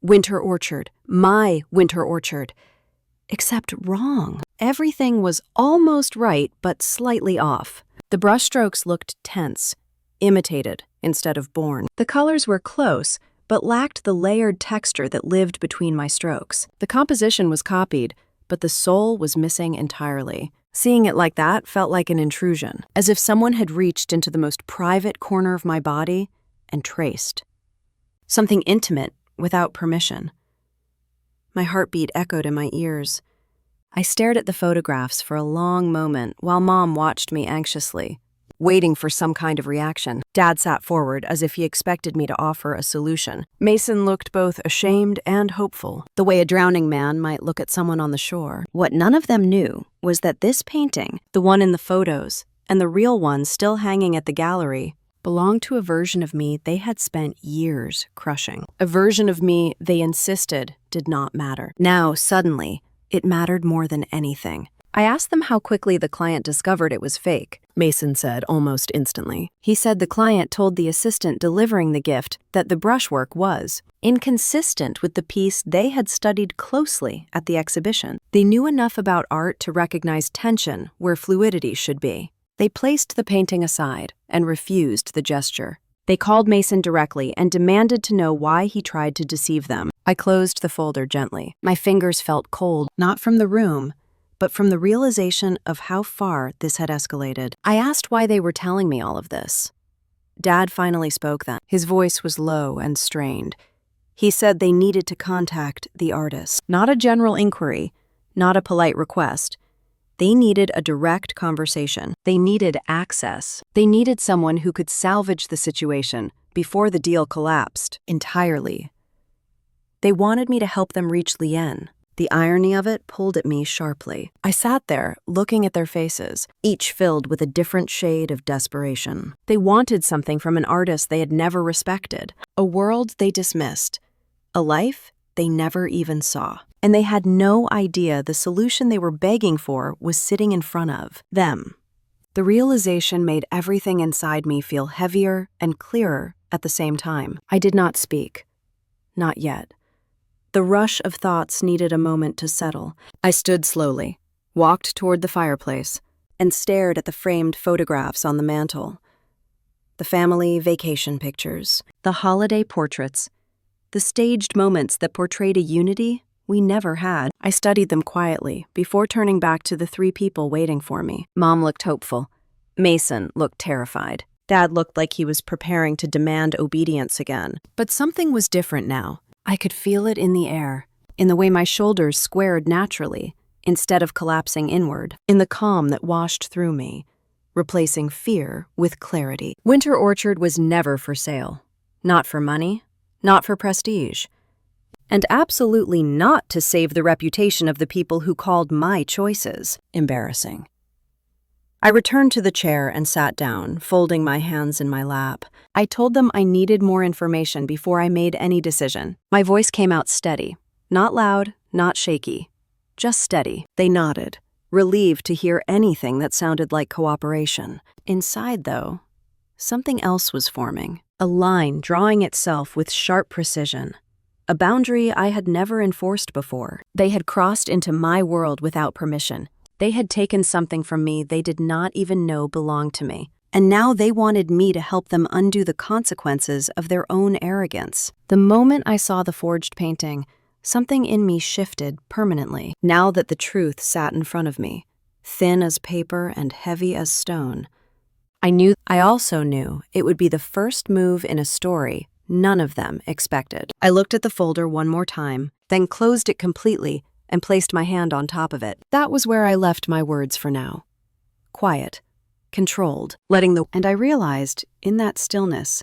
Winter orchard. My winter orchard. Except wrong. Everything was almost right, but slightly off. The brushstrokes looked tense, imitated instead of born. The colors were close, but lacked the layered texture that lived between my strokes. The composition was copied, but the soul was missing entirely. Seeing it like that felt like an intrusion, as if someone had reached into the most private corner of my body and traced. Something intimate without permission. My heartbeat echoed in my ears. I stared at the photographs for a long moment while Mom watched me anxiously, waiting for some kind of reaction. Dad sat forward as if he expected me to offer a solution. Mason looked both ashamed and hopeful, the way a drowning man might look at someone on the shore. What none of them knew was that this painting, the one in the photos, and the real one still hanging at the gallery, belonged to a version of me they had spent years crushing. A version of me they insisted did not matter. Now, suddenly, it mattered more than anything. I asked them how quickly the client discovered it was fake. Mason said almost instantly. He said the client told the assistant delivering the gift that the brushwork was inconsistent with the piece they had studied closely at the exhibition. They knew enough about art to recognize tension where fluidity should be. They placed the painting aside and refused the gesture. They called Mason directly and demanded to know why he tried to deceive them. I closed the folder gently. My fingers felt cold, not from the room, but from the realization of how far this had escalated. I asked why they were telling me all of this. Dad finally spoke then. His voice was low and strained. He said they needed to contact the artist. Not a general inquiry, not a polite request, They needed a direct conversation. They needed access. They needed someone who could salvage the situation before the deal collapsed entirely. They wanted me to help them reach Lien. The irony of it pulled at me sharply. I sat there, looking at their faces, each filled with a different shade of desperation. They wanted something from an artist they had never respected, a world they dismissed, a life they never even saw. And they had no idea the solution they were begging for was sitting in front of them. The realization made everything inside me feel heavier and clearer at the same time. I did not speak. Not yet. The rush of thoughts needed a moment to settle. I stood slowly, walked toward the fireplace, and stared at the framed photographs on the mantel. The family vacation pictures, the holiday portraits, the staged moments that portrayed a unity we never had. I studied them quietly before turning back to the three people waiting for me. Mom looked hopeful. Mason looked terrified. Dad looked like he was preparing to demand obedience again. But something was different now. I could feel it in the air, in the way my shoulders squared naturally, instead of collapsing inward, in the calm that washed through me, replacing fear with clarity. Winter Orchard was never for sale. Not for money, not for prestige, and absolutely not to save the reputation of the people who called my choices embarrassing. I returned to the chair and sat down, folding my hands in my lap. I told them I needed more information before I made any decision. My voice came out steady, not loud, not shaky, just steady. They nodded, relieved to hear anything that sounded like cooperation. Inside, though, something else was forming, a line drawing itself with sharp precision, a boundary I had never enforced before. They had crossed into my world without permission. They had taken something from me they did not even know belonged to me. And now they wanted me to help them undo the consequences of their own arrogance. The moment I saw the forged painting, something in me shifted permanently. Now that the truth sat in front of me, thin as paper and heavy as stone, I also knew it would be the first move in a story none of them expected. I looked at the folder one more time, then closed it completely and placed my hand on top of it. That was where I left my words for now. Quiet, controlled, and I realized, in that stillness,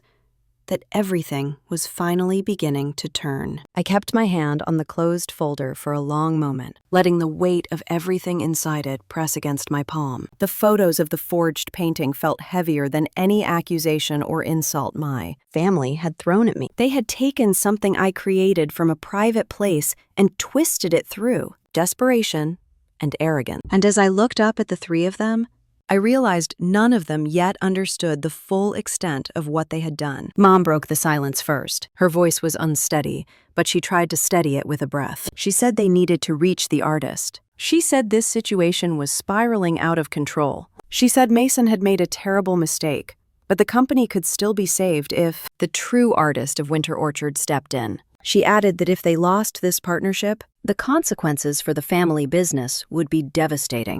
that everything was finally beginning to turn. I kept my hand on the closed folder for a long moment, letting the weight of everything inside it press against my palm. The photos of the forged painting felt heavier than any accusation or insult my family had thrown at me. They had taken something I created from a private place and twisted it through desperation and arrogance. And as I looked up at the three of them, I realized none of them yet understood the full extent of what they had done. Mom broke the silence first. Her voice was unsteady, but she tried to steady it with a breath. She said they needed to reach the artist. She said this situation was spiraling out of control. She said Mason had made a terrible mistake, but the company could still be saved if the true artist of Winter Orchard stepped in. She added that if they lost this partnership, the consequences for the family business would be devastating.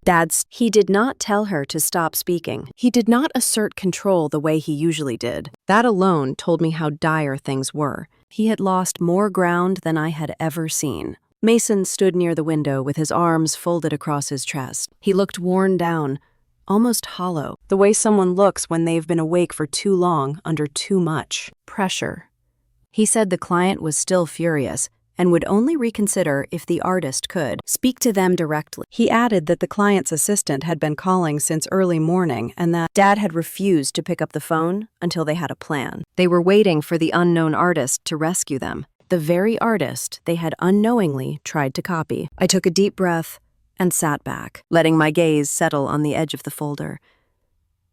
He did not tell her to stop speaking. He did not assert control the way he usually did. That alone told me how dire things were. He had lost more ground than I had ever seen. Mason stood near the window with his arms folded across his chest. He looked worn down, almost hollow, the way someone looks when they've been awake for too long under too much pressure. He said the client was still furious and would only reconsider if the artist could speak to them directly. He added that the client's assistant had been calling since early morning and that Dad had refused to pick up the phone until they had a plan. They were waiting for the unknown artist to rescue them, the very artist they had unknowingly tried to copy. I took a deep breath and sat back, letting my gaze settle on the edge of the folder.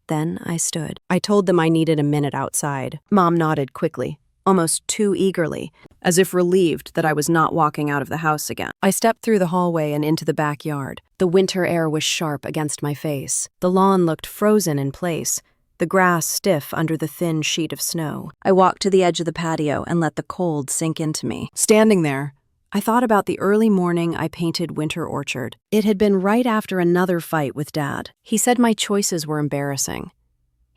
Then I stood. I told them I needed a minute outside. Mom nodded quickly, almost too eagerly, as if relieved that I was not walking out of the house again. I stepped through the hallway and into the backyard. The winter air was sharp against my face. The lawn looked frozen in place, the grass stiff under the thin sheet of snow. I walked to the edge of the patio and let the cold sink into me. Standing there, I thought about the early morning I painted Winter Orchard. It had been right after another fight with Dad. He said my choices were embarrassing.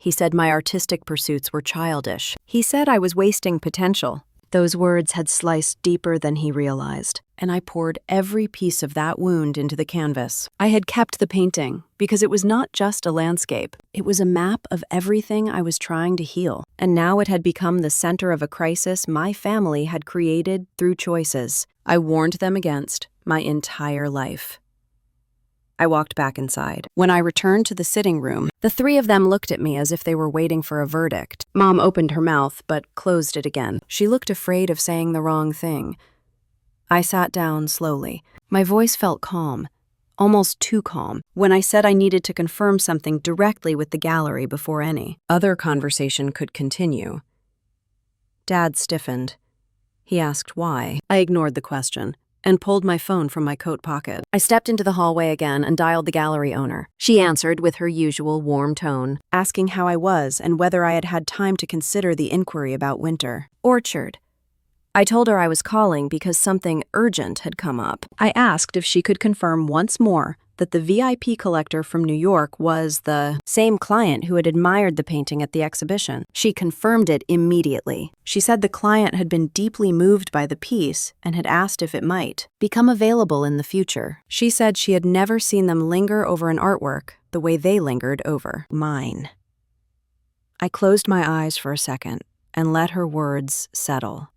He said my artistic pursuits were childish. He said I was wasting potential. Those words had sliced deeper than he realized, and I poured every piece of that wound into the canvas. I had kept the painting because it was not just a landscape. It was a map of everything I was trying to heal, and now it had become the center of a crisis my family had created through choices I warned them against my entire life. I walked back inside. When I returned to the sitting room, the three of them looked at me as if they were waiting for a verdict. Mom opened her mouth, but closed it again. She looked afraid of saying the wrong thing. I sat down slowly. My voice felt calm, almost too calm, when I said I needed to confirm something directly with the gallery before any other conversation could continue. Dad stiffened. He asked why. I ignored the question and pulled my phone from my coat pocket. I stepped into the hallway again and dialed the gallery owner. She answered with her usual warm tone, asking how I was and whether I had had time to consider the inquiry about Winter. Orchard. I told her I was calling because something urgent had come up. I asked if she could confirm once more that the VIP collector from New York was the same client who had admired the painting at the exhibition. She confirmed it immediately. She said the client had been deeply moved by the piece and had asked if it might become available in the future. She said she had never seen them linger over an artwork the way they lingered over mine. I closed my eyes for a second and let her words settle.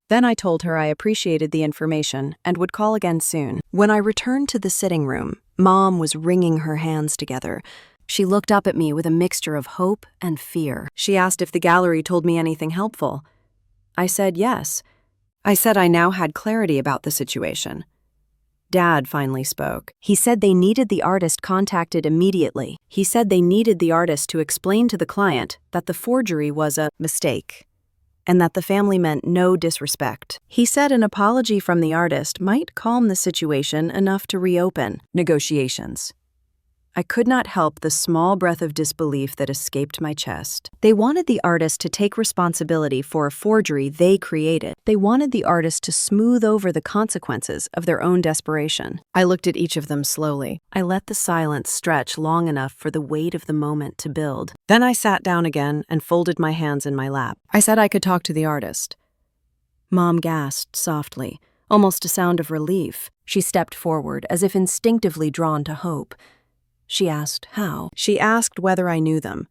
Then I told her I appreciated the information and would call again soon. When I returned to the sitting room, Mom was wringing her hands together. She looked up at me with a mixture of hope and fear. She asked if the gallery told me anything helpful. I said yes. I said I now had clarity about the situation. Dad finally spoke. He said they needed the artist contacted immediately. He said they needed the artist to explain to the client that the forgery was a mistake, and that the family meant no disrespect. He said an apology from the artist might calm the situation enough to reopen negotiations. I could not help the small breath of disbelief that escaped my chest. They wanted the artist to take responsibility for a forgery they created. They wanted the artist to smooth over the consequences of their own desperation. I looked at each of them slowly. I let the silence stretch long enough for the weight of the moment to build. Then I sat down again and folded my hands in my lap. I said I could talk to the artist. Mom gasped softly, almost a sound of relief. She stepped forward, as if instinctively drawn to hope. She asked how. She asked whether I knew them.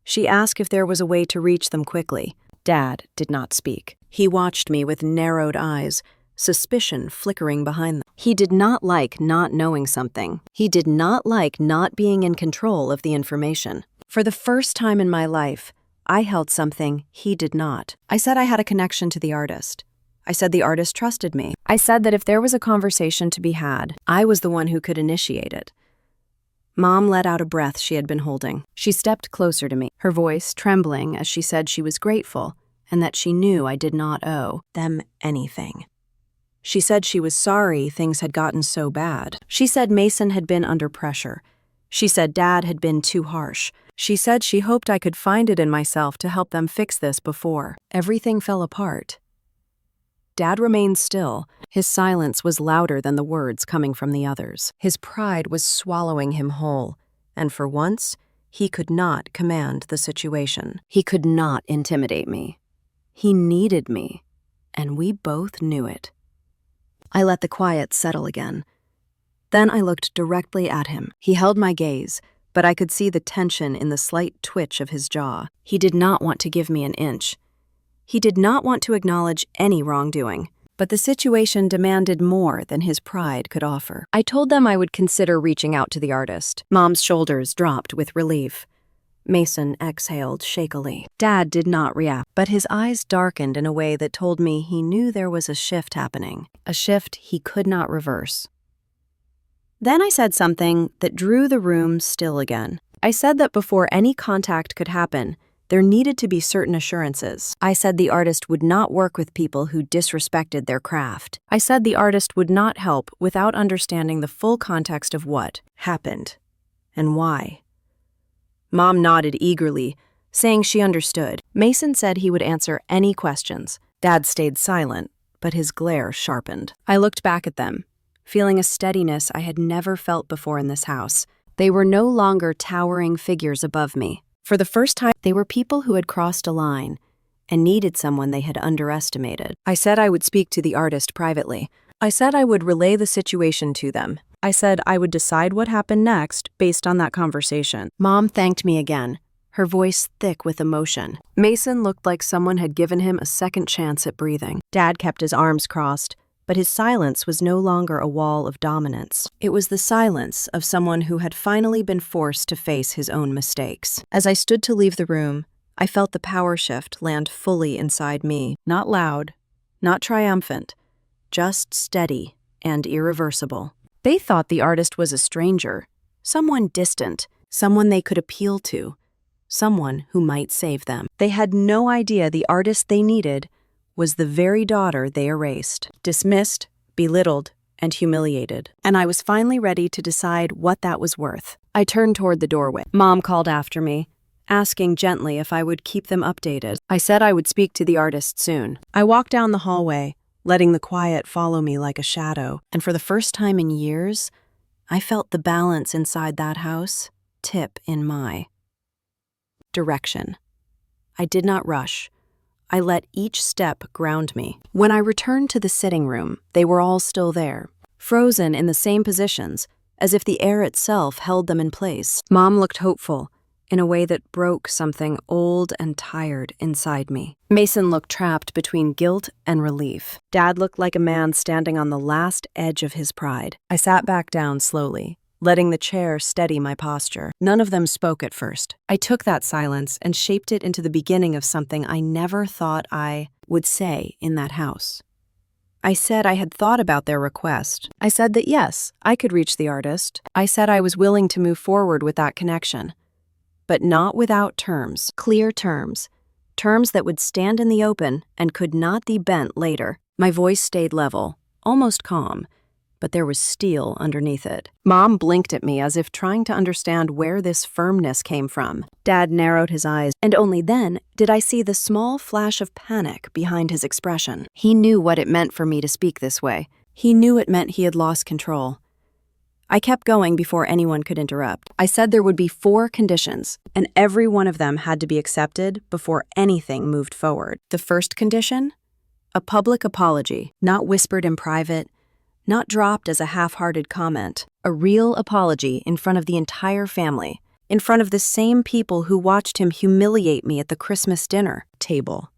She asked if there was a way to reach them quickly. Dad did not speak. He watched me with narrowed eyes, suspicion flickering behind them. He did not like not knowing something. He did not like not being in control of the information. For the first time in my life, I held something he did not. I said I had a connection to the artist. I said the artist trusted me. I said that if there was a conversation to be had, I was the one who could initiate it. Mom let out a breath she had been holding. She stepped closer to me, her voice trembling as she said she was grateful and that she knew I did not owe them anything. She said she was sorry things had gotten so bad. She said Mason had been under pressure. She said Dad had been too harsh. She said she hoped I could find it in myself to help them fix this before everything fell apart. Dad remained still. His silence was louder than the words coming from the others. His pride was swallowing him whole, and for once, he could not command the situation. He could not intimidate me. He needed me, and we both knew it. I let the quiet settle again. Then I looked directly at him. He held my gaze, but I could see the tension in the slight twitch of his jaw. He did not want to give me an inch. He did not want to acknowledge any wrongdoing, but the situation demanded more than his pride could offer. I told them I would consider reaching out to the artist. Mom's shoulders dropped with relief. Mason exhaled shakily. Dad did not react, but his eyes darkened in a way that told me he knew there was a shift happening, a shift he could not reverse. Then I said something that drew the room still again. I said that before any contact could happen, there needed to be certain assurances. I said the artist would not work with people who disrespected their craft. I said the artist would not help without understanding the full context of what happened and why. Mom nodded eagerly, saying she understood. Mason said he would answer any questions. Dad stayed silent, but his glare sharpened. I looked back at them, feeling a steadiness I had never felt before in this house. They were no longer towering figures above me. For the first time, they were people who had crossed a line, and needed someone they had underestimated. I said I would speak to the artist privately. I said I would relay the situation to them. I said I would decide what happened next based on that conversation. Mom thanked me again, her voice thick with emotion. Mason looked like someone had given him a second chance at breathing. Dad kept his arms crossed, but his silence was no longer a wall of dominance. It was the silence of someone who had finally been forced to face his own mistakes. As I stood to leave the room, I felt the power shift land fully inside me. Not loud, not triumphant, just steady and irreversible. They thought the artist was a stranger, someone distant, someone they could appeal to, someone who might save them. They had no idea the artist they needed was the very daughter they erased, dismissed, belittled, and humiliated. And I was finally ready to decide what that was worth. I turned toward the doorway. Mom called after me, asking gently if I would keep them updated. I said I would speak to the artist soon. I walked down the hallway, letting the quiet follow me like a shadow, and for the first time in years, I felt the balance inside that house tip in my direction. I did not rush. I let each step ground me. When I returned to the sitting room, they were all still there, frozen in the same positions, as if the air itself held them in place. Mom looked hopeful, in a way that broke something old and tired inside me. Mason looked trapped between guilt and relief. Dad looked like a man standing on the last edge of his pride. I sat back down slowly, letting the chair steady my posture. None of them spoke at first. I took that silence and shaped it into the beginning of something I never thought I would say in that house. I said I had thought about their request. I said that yes, I could reach the artist. I said I was willing to move forward with that connection. But not without terms, clear terms, terms that would stand in the open and could not be bent later. My voice stayed level, almost calm, but there was steel underneath it. Mom blinked at me as if trying to understand where this firmness came from. Dad narrowed his eyes, and only then did I see the small flash of panic behind his expression. He knew what it meant for me to speak this way. He knew it meant he had lost control. I kept going before anyone could interrupt. I said there would be 4 conditions, and every one of them had to be accepted before anything moved forward. The first condition? A public apology, not whispered in private, not dropped as a half-hearted comment. A real apology in front of the entire family, in front of the same people who watched him humiliate me at the Christmas dinner table.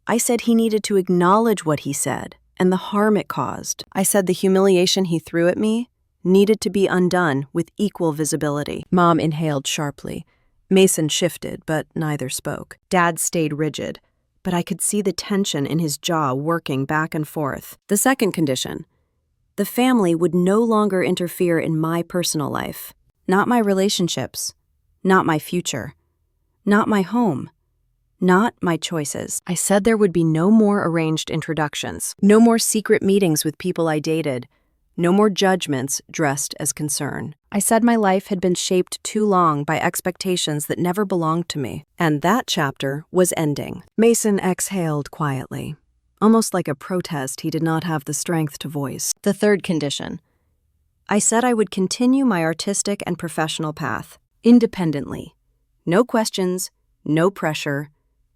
I said he needed to acknowledge what he said and the harm it caused. I said the humiliation he threw at me needed to be undone with equal visibility. Mom inhaled sharply. Mason shifted, but neither spoke. Dad stayed rigid, but I could see the tension in his jaw working back and forth. The second condition: the family would no longer interfere in my personal life, not my relationships, not my future, not my home, not my choices. I said there would be no more arranged introductions, no more secret meetings with people I dated, no more judgments dressed as concern. I said my life had been shaped too long by expectations that never belonged to me, and that chapter was ending. Mason exhaled quietly, almost like a protest he did not have the strength to voice. The third condition: I said I would continue my artistic and professional path, independently. No questions, no pressure,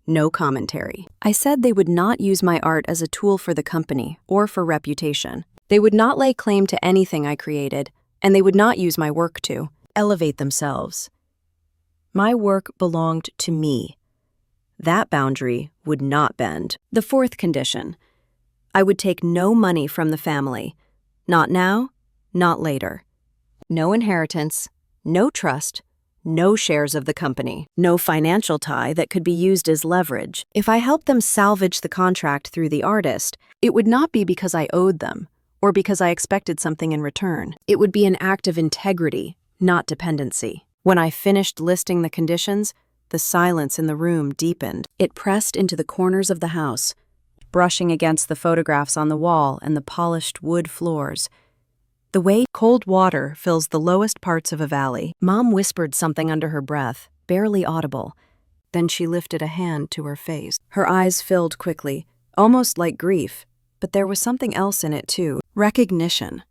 no commentary. I said they would not use my art as a tool for the company or for reputation. They would not lay claim to anything I created, and they would not use my work to elevate themselves. My work belonged to me. That boundary would not bend. The fourth condition: I would take no money from the family. Not now, not later. No inheritance, no trust, no shares of the company, no financial tie that could be used as leverage. If I helped them salvage the contract through the artist, it would not be because I owed them, or because I expected something in return. It would be an act of integrity, not dependency. When I finished listing the conditions, the silence in the room deepened. It pressed into the corners of the house, brushing against the photographs on the wall and the polished wood floors. The way cold water fills the lowest parts of a valley. Mom whispered something under her breath, barely audible. Then she lifted a hand to her face. Her eyes filled quickly, almost like grief, but there was something else in it too. Recognition.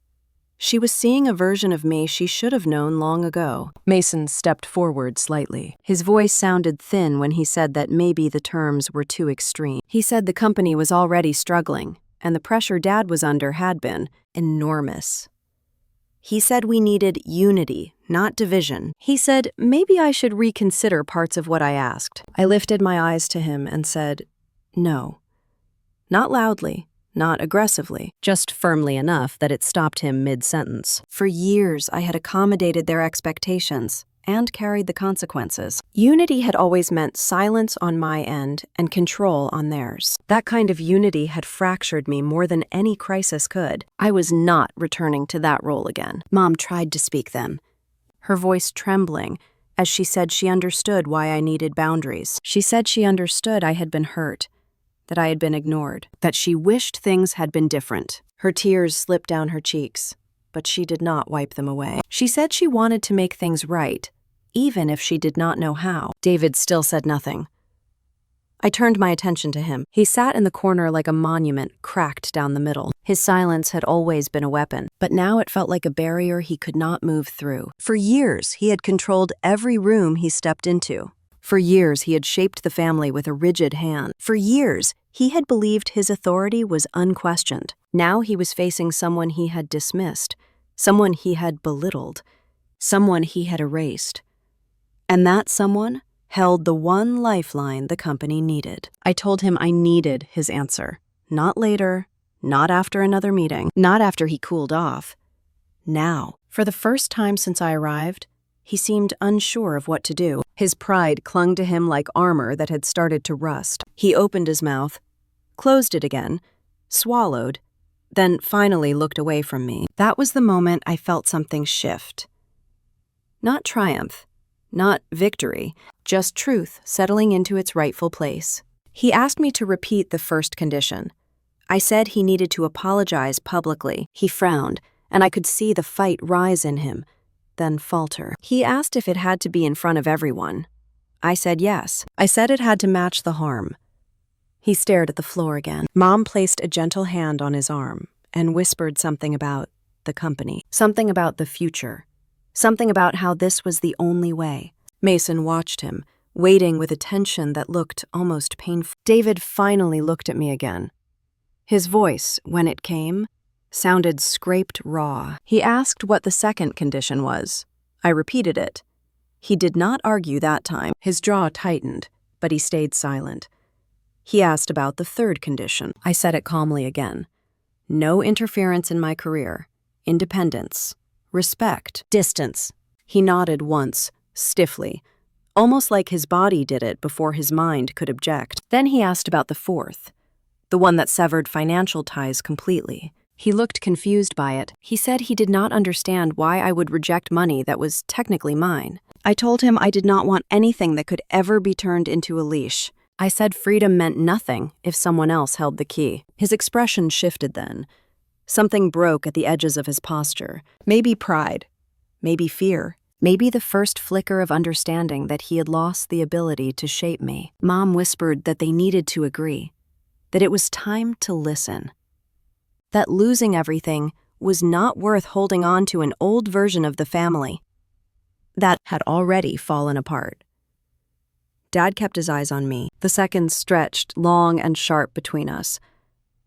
She was seeing a version of me she should have known long ago. Mason stepped forward slightly. His voice sounded thin when he said that maybe the terms were too extreme. He said the company was already struggling, and the pressure Dad was under had been enormous. He said we needed unity, not division. He said maybe I should reconsider parts of what I asked. I lifted my eyes to him and said, no. Not loudly, not aggressively, just firmly enough that it stopped him mid-sentence. For years, I had accommodated their expectations and carried the consequences. Unity had always meant silence on my end and control on theirs. That kind of unity had fractured me more than any crisis could. I was not returning to that role again. Mom tried to speak then, her voice trembling as she said she understood why I needed boundaries. She said she understood I had been hurt, that I had been ignored, that she wished things had been different. Her tears slipped down her cheeks, but she did not wipe them away. She said she wanted to make things right, even if she did not know how. David still said nothing. I turned my attention to him. He sat in the corner like a monument, cracked down the middle. His silence had always been a weapon, but now it felt like a barrier he could not move through. For years, he had controlled every room he stepped into. For years, he had shaped the family with a rigid hand. For years, he had believed his authority was unquestioned. Now he was facing someone he had dismissed, someone he had belittled, someone he had erased. And that someone held the one lifeline the company needed. I told him I needed his answer. Not later, not after another meeting, not after he cooled off. Now, for the first time since I arrived, he seemed unsure of what to do. His pride clung to him like armor that had started to rust. He opened his mouth, closed it again, swallowed, then finally looked away from me. That was the moment I felt something shift. Not triumph, not victory, just truth settling into its rightful place. He asked me to repeat the first condition. I said he needed to apologize publicly. He frowned, and I could see the fight rise in him, then falter. He asked if it had to be in front of everyone. I said yes. I said it had to match the harm. He stared at the floor again. Mom placed a gentle hand on his arm and whispered something about the company, something about the future, something about how this was the only way. Mason watched him, waiting with a tension that looked almost painful. David finally looked at me again. His voice, when it came, sounded scraped raw. He asked what the second condition was. I repeated it. He did not argue that time. His jaw tightened, but he stayed silent. He asked about the third condition. I said it calmly again. No interference in my career. Independence. Respect. Distance. He nodded once, stiffly, almost like his body did it before his mind could object. Then he asked about the fourth, the one that severed financial ties completely. He looked confused by it. He said he did not understand why I would reject money that was technically mine. I told him I did not want anything that could ever be turned into a leash. I said freedom meant nothing if someone else held the key. His expression shifted then. Something broke at the edges of his posture. Maybe pride. Maybe fear. Maybe the first flicker of understanding that he had lost the ability to shape me. Mom whispered that they needed to agree, that it was time to listen, that losing everything was not worth holding on to an old version of the family that had already fallen apart. Dad kept his eyes on me. The seconds stretched long and sharp between us.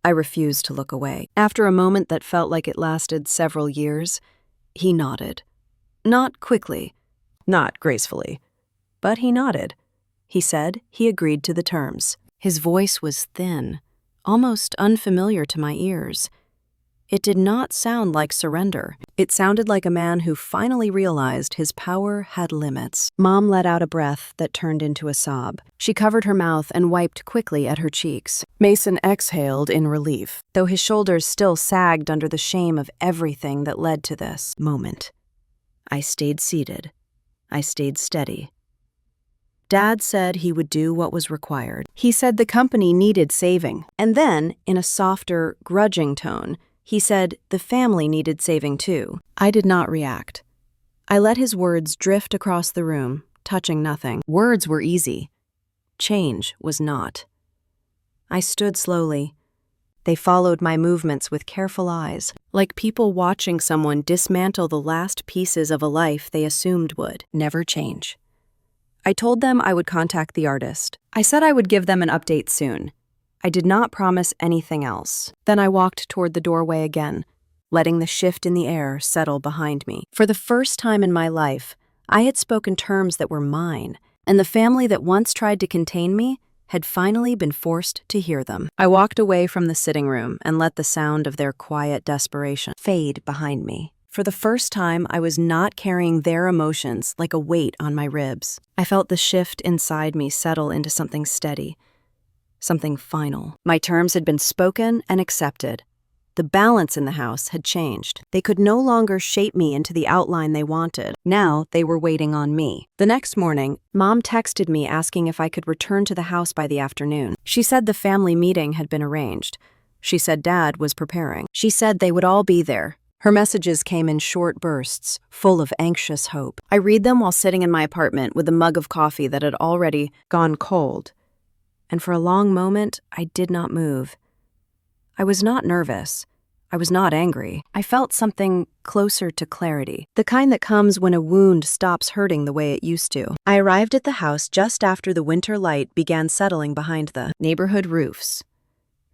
I refused to look away. After a moment that felt like it lasted several years, he nodded. Not quickly, not gracefully, but he nodded. He said he agreed to the terms. His voice was thin, almost unfamiliar to my ears. It did not sound like surrender. It sounded like a man who finally realized his power had limits. Mom let out a breath that turned into a sob. She covered her mouth and wiped quickly at her cheeks. Mason exhaled in relief, though his shoulders still sagged under the shame of everything that led to this moment. I stayed seated. I stayed steady. Dad said he would do what was required. He said the company needed saving. And then, in a softer, grudging tone, he said the family needed saving too. I did not react. I let his words drift across the room, touching nothing. Words were easy. Change was not. I stood slowly. They followed my movements with careful eyes, like people watching someone dismantle the last pieces of a life they assumed would never change. I told them I would contact the artist. I said I would give them an update soon. I did not promise anything else. Then I walked toward the doorway again, letting the shift in the air settle behind me. For the first time in my life, I had spoken terms that were mine, and the family that once tried to contain me had finally been forced to hear them. I walked away from the sitting room and let the sound of their quiet desperation fade behind me. For the first time, I was not carrying their emotions like a weight on my ribs. I felt the shift inside me settle into something steady, something final. My terms had been spoken and accepted. The balance in the house had changed. They could no longer shape me into the outline they wanted. Now they were waiting on me. The next morning, Mom texted me asking if I could return to the house by the afternoon. She said the family meeting had been arranged. She said Dad was preparing. She said they would all be there. Her messages came in short bursts, full of anxious hope. I read them while sitting in my apartment with a mug of coffee that had already gone cold. And for a long moment, I did not move. I was not nervous. I was not angry. I felt something closer to clarity, the kind that comes when a wound stops hurting the way it used to. I arrived at the house just after the winter light began settling behind the neighborhood roofs.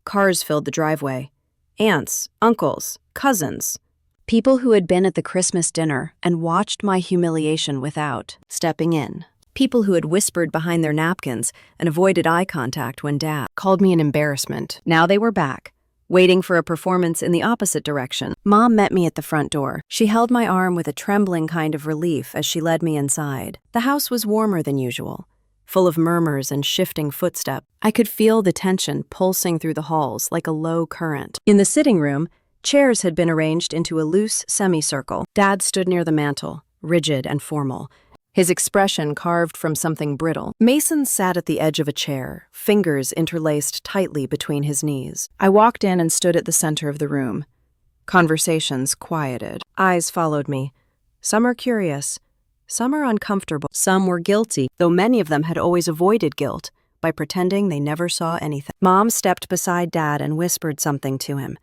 Cars filled the driveway. Aunts, uncles, cousins. People who had been at the Christmas dinner and watched my humiliation without stepping in. People who had whispered behind their napkins and avoided eye contact when Dad called me an embarrassment. Now they were back, waiting for a performance in the opposite direction. Mom met me at the front door. She held my arm with a trembling kind of relief as she led me inside. The house was warmer than usual, full of murmurs and shifting footsteps. I could feel the tension pulsing through the halls like a low current. In the sitting room, chairs had been arranged into a loose semicircle. Dad stood near the mantel, rigid and formal, his expression carved from something brittle. Mason sat at the edge of a chair, fingers interlaced tightly between his knees. I walked in and stood at the center of the room. Conversations quieted. Eyes followed me. Some are curious, some are uncomfortable, some were guilty, though many of them had always avoided guilt by pretending they never saw anything. Mom stepped beside Dad and whispered something to him.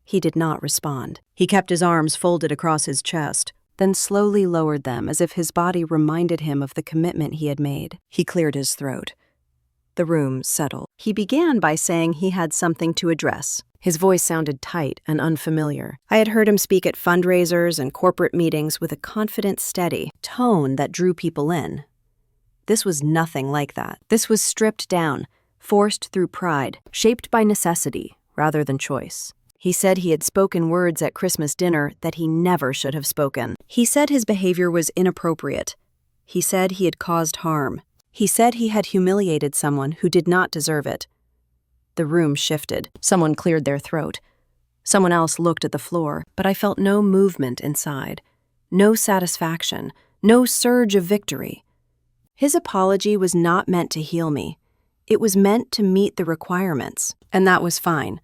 He did not respond. He kept his arms folded across his chest, then slowly lowered them as if his body reminded him of the commitment he had made. He cleared his throat. The room settled. He began by saying he had something to address. His voice sounded tight and unfamiliar. I had heard him speak at fundraisers and corporate meetings with a confident, steady tone that drew people in. This was nothing like that. This was stripped down, forced through pride, shaped by necessity rather than choice. He said he had spoken words at Christmas dinner that he never should have spoken. He said his behavior was inappropriate. He said he had caused harm. He said he had humiliated someone who did not deserve it. The room shifted. Someone cleared their throat. Someone else looked at the floor, but I felt no movement inside, no satisfaction, no surge of victory. His apology was not meant to heal me. It was meant to meet the requirements, and that was fine.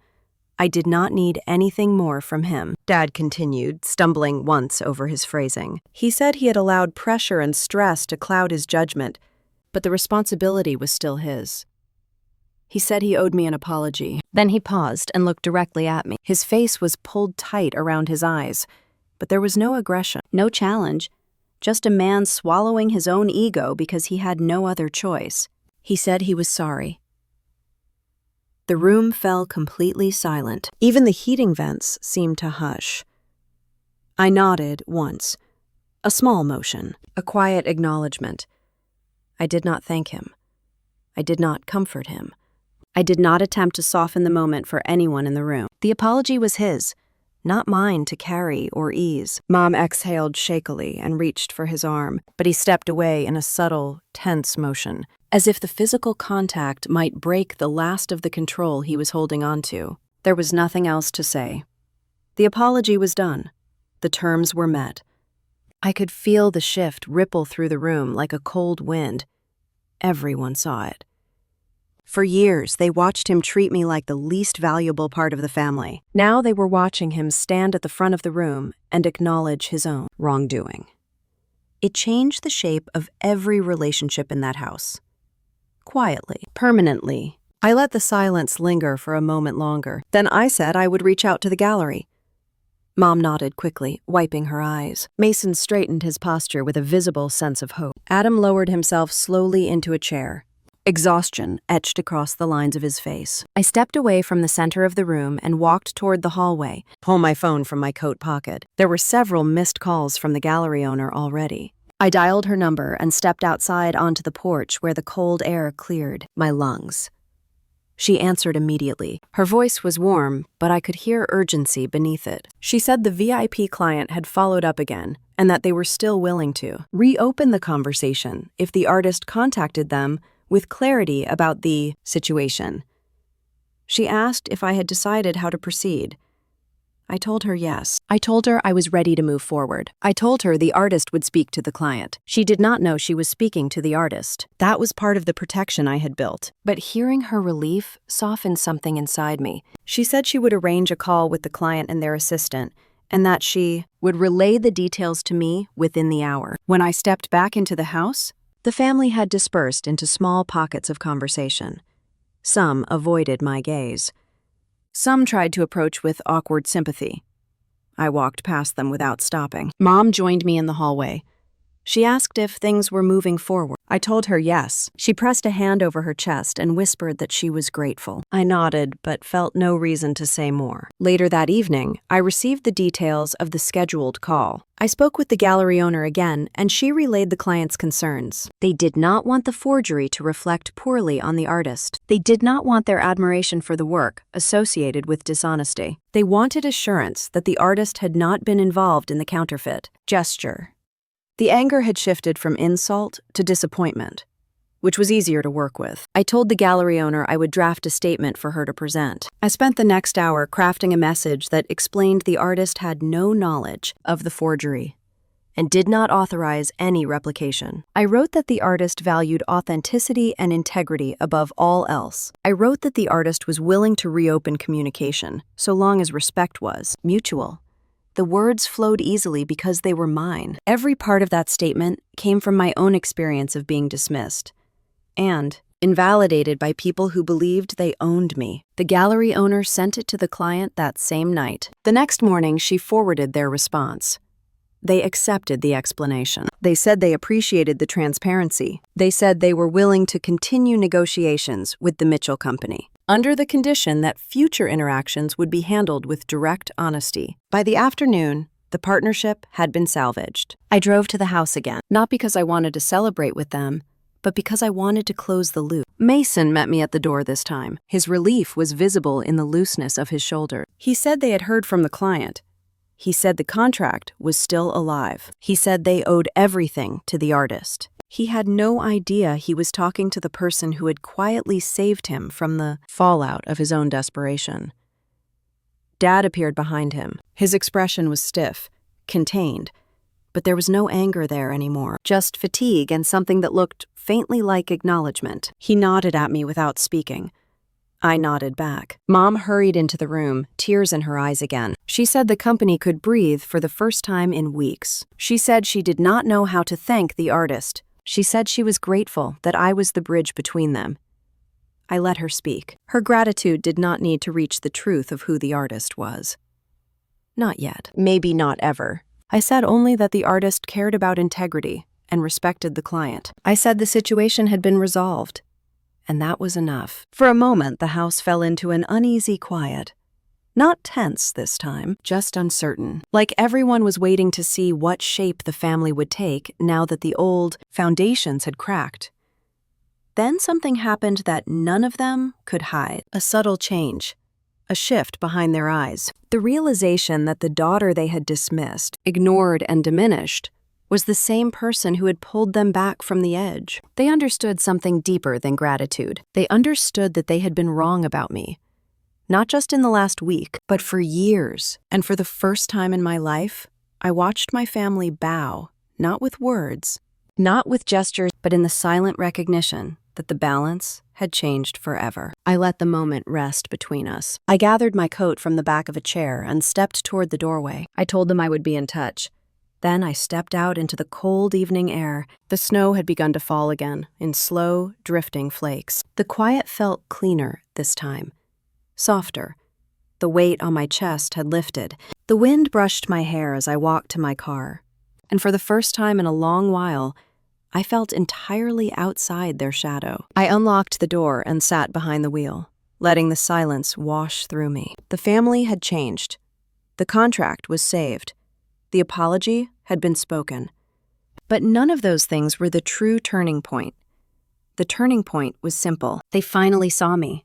I did not need anything more from him. Dad continued, stumbling once over his phrasing. He said he had allowed pressure and stress to cloud his judgment, but the responsibility was still his. He said he owed me an apology. Then he paused and looked directly at me. His face was pulled tight around his eyes, but there was no aggression, no challenge, just a man swallowing his own ego because he had no other choice. He said he was sorry. The room fell completely silent. Even the heating vents seemed to hush. I nodded once, a small motion, a quiet acknowledgement. I did not thank him. I did not comfort him. I did not attempt to soften the moment for anyone in the room. The apology was his, not mine to carry or ease. Mom exhaled shakily and reached for his arm, but he stepped away in a subtle, tense motion, as if the physical contact might break the last of the control he was holding on to. There was nothing else to say. The apology was done. The terms were met. I could feel the shift ripple through the room like a cold wind. Everyone saw it. For years, they watched him treat me like the least valuable part of the family. Now they were watching him stand at the front of the room and acknowledge his own wrongdoing. It changed the shape of every relationship in that house. Quietly, permanently, I let the silence linger for a moment longer. Then I said I would reach out to the gallery. Mom nodded quickly, wiping her eyes. Mason straightened his posture with a visible sense of hope. Adam lowered himself slowly into a chair. Exhaustion etched across the lines of his face. I stepped away from the center of the room and walked toward the hallway, pulled my phone from my coat pocket. There were several missed calls from the gallery owner already. I dialed her number and stepped outside onto the porch where the cold air cleared my lungs. She answered immediately. Her voice was warm, but I could hear urgency beneath it. She said the VIP client had followed up again and that they were still willing to reopen the conversation if the artist contacted them with clarity about the situation. She asked if I had decided how to proceed. I told her yes. I told her I was ready to move forward. I told her the artist would speak to the client. She did not know she was speaking to the artist. That was part of the protection I had built. But hearing her relief softened something inside me. She said she would arrange a call with the client and their assistant, and that she would relay the details to me within the hour. When I stepped back into the house, the family had dispersed into small pockets of conversation. Some avoided my gaze. Some tried to approach with awkward sympathy. I walked past them without stopping. Mom joined me in the hallway. She asked if things were moving forward. I told her yes. She pressed a hand over her chest and whispered that she was grateful. I nodded, but felt no reason to say more. Later that evening, I received the details of the scheduled call. I spoke with the gallery owner again, and she relayed the client's concerns. They did not want the forgery to reflect poorly on the artist. They did not want their admiration for the work associated with dishonesty. They wanted assurance that the artist had not been involved in the counterfeit gesture. The anger had shifted from insult to disappointment, which was easier to work with. I told the gallery owner I would draft a statement for her to present. I spent the next hour crafting a message that explained the artist had no knowledge of the forgery and did not authorize any replication. I wrote that the artist valued authenticity and integrity above all else. I wrote that the artist was willing to reopen communication, so long as respect was mutual. The words flowed easily because they were mine. Every part of that statement came from my own experience of being dismissed and invalidated by people who believed they owned me. The gallery owner sent it to the client that same night. The next morning, she forwarded their response. They accepted the explanation. They said they appreciated the transparency. They said they were willing to continue negotiations with the Mitchell Company, under the condition that future interactions would be handled with direct honesty. By the afternoon, the partnership had been salvaged. I drove to the house again, not because I wanted to celebrate with them, but because I wanted to close the loop. Mason met me at the door this time. His relief was visible in the looseness of his shoulder. He said they had heard from the client. He said the contract was still alive. He said they owed everything to the artist. He had no idea he was talking to the person who had quietly saved him from the fallout of his own desperation. Dad appeared behind him. His expression was stiff, contained, but there was no anger there anymore, just fatigue and something that looked faintly like acknowledgement. He nodded at me without speaking. I nodded back. Mom hurried into the room, tears in her eyes again. She said the company could breathe for the first time in weeks. She said she did not know how to thank the artist. She said she was grateful that I was the bridge between them. I let her speak. Her gratitude did not need to reach the truth of who the artist was. Not yet. Maybe not ever. I said only that the artist cared about integrity and respected the client. I said the situation had been resolved, and that was enough. For a moment, the house fell into an uneasy quiet. Not tense this time, just uncertain. Like everyone was waiting to see what shape the family would take now that the old foundations had cracked. Then something happened that none of them could hide. A subtle change. A shift behind their eyes. The realization that the daughter they had dismissed, ignored, and diminished was the same person who had pulled them back from the edge. They understood something deeper than gratitude. They understood that they had been wrong about me. Not just in the last week, but for years. And for the first time in my life, I watched my family bow, not with words, not with gestures, but in the silent recognition that the balance had changed forever. I let the moment rest between us. I gathered my coat from the back of a chair and stepped toward the doorway. I told them I would be in touch. Then I stepped out into the cold evening air. The snow had begun to fall again, in slow, drifting flakes. The quiet felt cleaner this time, softer. The weight on my chest had lifted. The wind brushed my hair as I walked to my car. And for the first time in a long while, I felt entirely outside their shadow. I unlocked the door and sat behind the wheel, letting the silence wash through me. The family had changed. The contract was saved. The apology had been spoken. But none of those things were the true turning point. The turning point was simple. They finally saw me,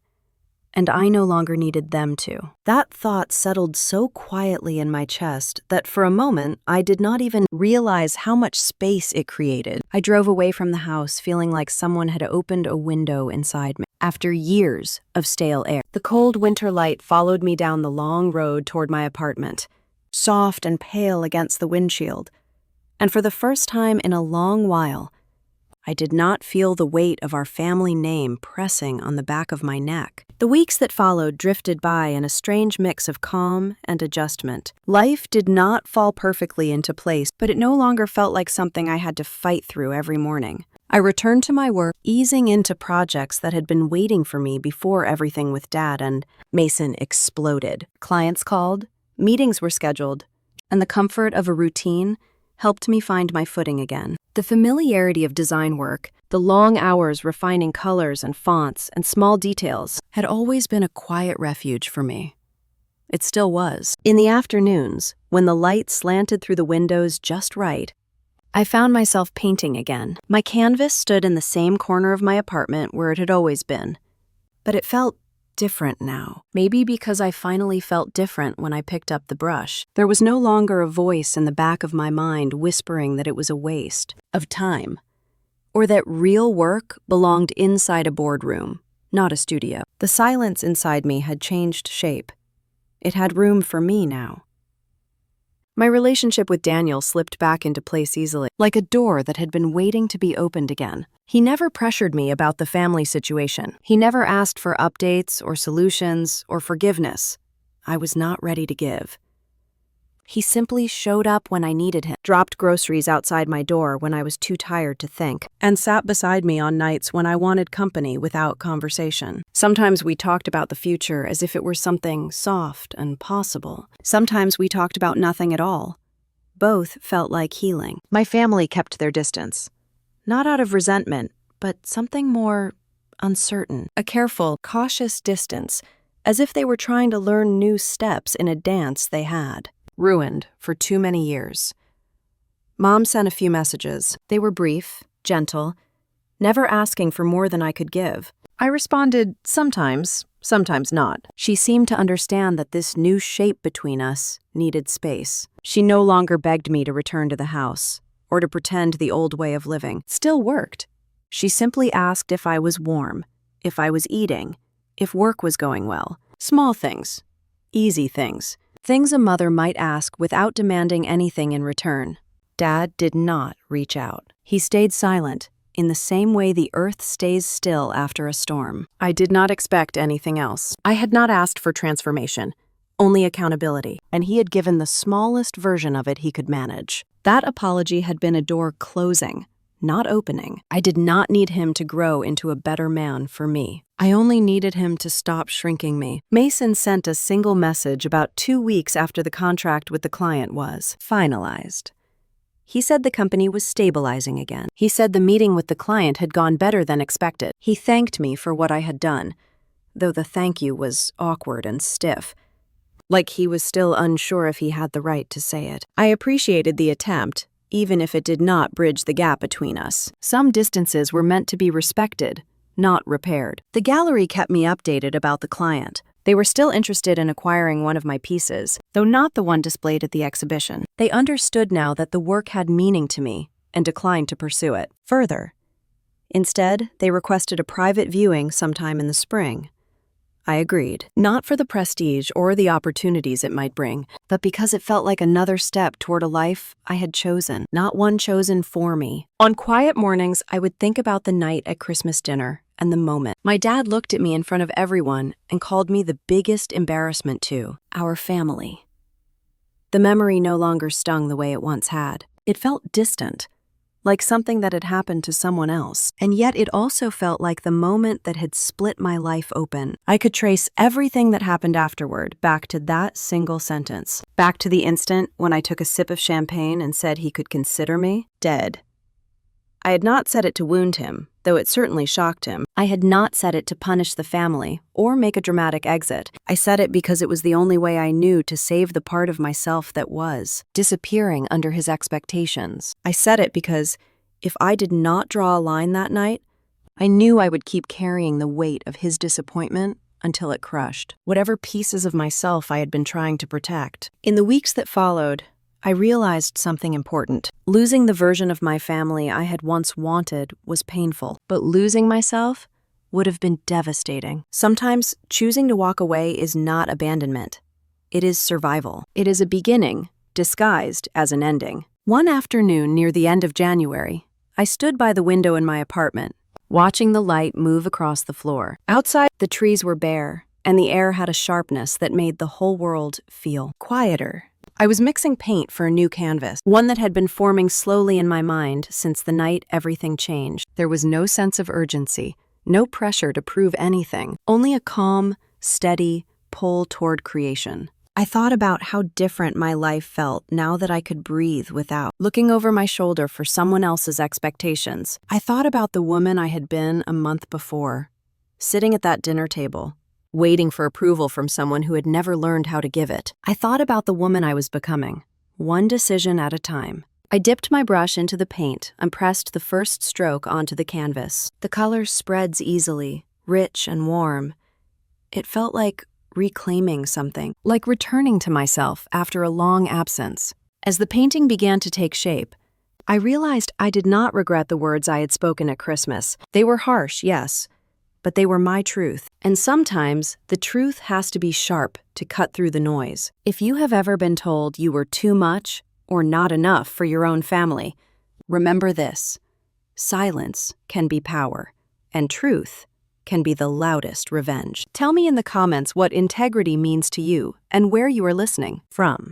and I no longer needed them to. That thought settled so quietly in my chest that for a moment I did not even realize how much space it created. I drove away from the house feeling like someone had opened a window inside me. After years of stale air, the cold winter light followed me down the long road toward my apartment, soft and pale against the windshield. And for the first time in a long while, I did not feel the weight of our family name pressing on the back of my neck. The weeks that followed drifted by in a strange mix of calm and adjustment. Life did not fall perfectly into place, but it no longer felt like something I had to fight through every morning. I returned to my work, easing into projects that had been waiting for me before everything with Dad and Mason exploded. Clients called, meetings were scheduled, and the comfort of a routine helped me find my footing again. The familiarity of design work, the long hours refining colors and fonts and small details, had always been a quiet refuge for me. It still was. In the afternoons, when the light slanted through the windows just right, I found myself painting again. My canvas stood in the same corner of my apartment where it had always been, but it felt different now. Maybe because I finally felt different when I picked up the brush. There was no longer a voice in the back of my mind whispering that it was a waste of time, or that real work belonged inside a boardroom, not a studio. The silence inside me had changed shape. It had room for me now. My relationship with Daniel slipped back into place easily, like a door that had been waiting to be opened again. He never pressured me about the family situation. He never asked for updates or solutions or forgiveness. I was not ready to give. He simply showed up when I needed him, dropped groceries outside my door when I was too tired to think, and sat beside me on nights when I wanted company without conversation. Sometimes we talked about the future as if it were something soft and possible. Sometimes we talked about nothing at all. Both felt like healing. My family kept their distance. Not out of resentment, but something more uncertain. A careful, cautious distance, as if they were trying to learn new steps in a dance they had. Ruined for too many years. Mom sent a few messages. They were brief, gentle, never asking for more than I could give. I responded sometimes, sometimes not. She seemed to understand that this new shape between us needed space. She no longer begged me to return to the house, or to pretend the old way of living still worked. She simply asked if I was warm, if I was eating, if work was going well. Small things, easy things. Things a mother might ask without demanding anything in return. Dad did not reach out. He stayed silent, in the same way the earth stays still after a storm. I did not expect anything else. I had not asked for transformation, only accountability, and he had given the smallest version of it he could manage. That apology had been a door closing, not opening. I did not need him to grow into a better man for me. I only needed him to stop shrinking me. Mason sent a single message about 2 weeks after the contract with the client was finalized. He said the company was stabilizing again. He said the meeting with the client had gone better than expected. He thanked me for what I had done, though the thank you was awkward and stiff, like he was still unsure if he had the right to say it. I appreciated the attempt, even if it did not bridge the gap between us. Some distances were meant to be respected, not repaired. The gallery kept me updated about the client. They were still interested in acquiring one of my pieces, though not the one displayed at the exhibition. They understood now that the work had meaning to me and declined to pursue it further. Instead, they requested a private viewing sometime in the spring. I agreed, not for the prestige or the opportunities it might bring, but because it felt like another step toward a life I had chosen, not one chosen for me. On quiet mornings, I would think about the night at Christmas dinner and the moment. My dad looked at me in front of everyone and called me the biggest embarrassment to our family. The memory no longer stung the way it once had. It felt distant, like something that had happened to someone else. And yet it also felt like the moment that had split my life open. I could trace everything that happened afterward back to that single sentence. Back to the instant when I took a sip of champagne and said he could consider me dead. I had not said it to wound him, though it certainly shocked him. I had not said it to punish the family or make a dramatic exit. I said it because it was the only way I knew to save the part of myself that was disappearing under his expectations. I said it because if I did not draw a line that night, I knew I would keep carrying the weight of his disappointment until it crushed whatever pieces of myself I had been trying to protect. In the weeks that followed, I realized something important. Losing the version of my family I had once wanted was painful, but losing myself would have been devastating. Sometimes choosing to walk away is not abandonment. It is survival. It is a beginning, disguised as an ending. One afternoon near the end of January, I stood by the window in my apartment, watching the light move across the floor. Outside, the trees were bare, and the air had a sharpness that made the whole world feel quieter. I was mixing paint for a new canvas, one that had been forming slowly in my mind since the night everything changed. There was no sense of urgency, no pressure to prove anything, only a calm, steady pull toward creation. I thought about how different my life felt now that I could breathe without looking over my shoulder for someone else's expectations. I thought about the woman I had been a month before, sitting at that dinner table, waiting for approval from someone who had never learned how to give it. I thought about the woman I was becoming, one decision at a time. I dipped my brush into the paint and pressed the first stroke onto the canvas. The color spreads easily, rich and warm. It felt like reclaiming something, like returning to myself after a long absence. As the painting began to take shape, I realized I did not regret the words I had spoken at Christmas. They were harsh, yes, but they were my truth. And sometimes the truth has to be sharp to cut through the noise. If you have ever been told you were too much or not enough for your own family, remember this: silence can be power, and truth can be the loudest revenge. Tell me in the comments what integrity means to you and where you are listening from.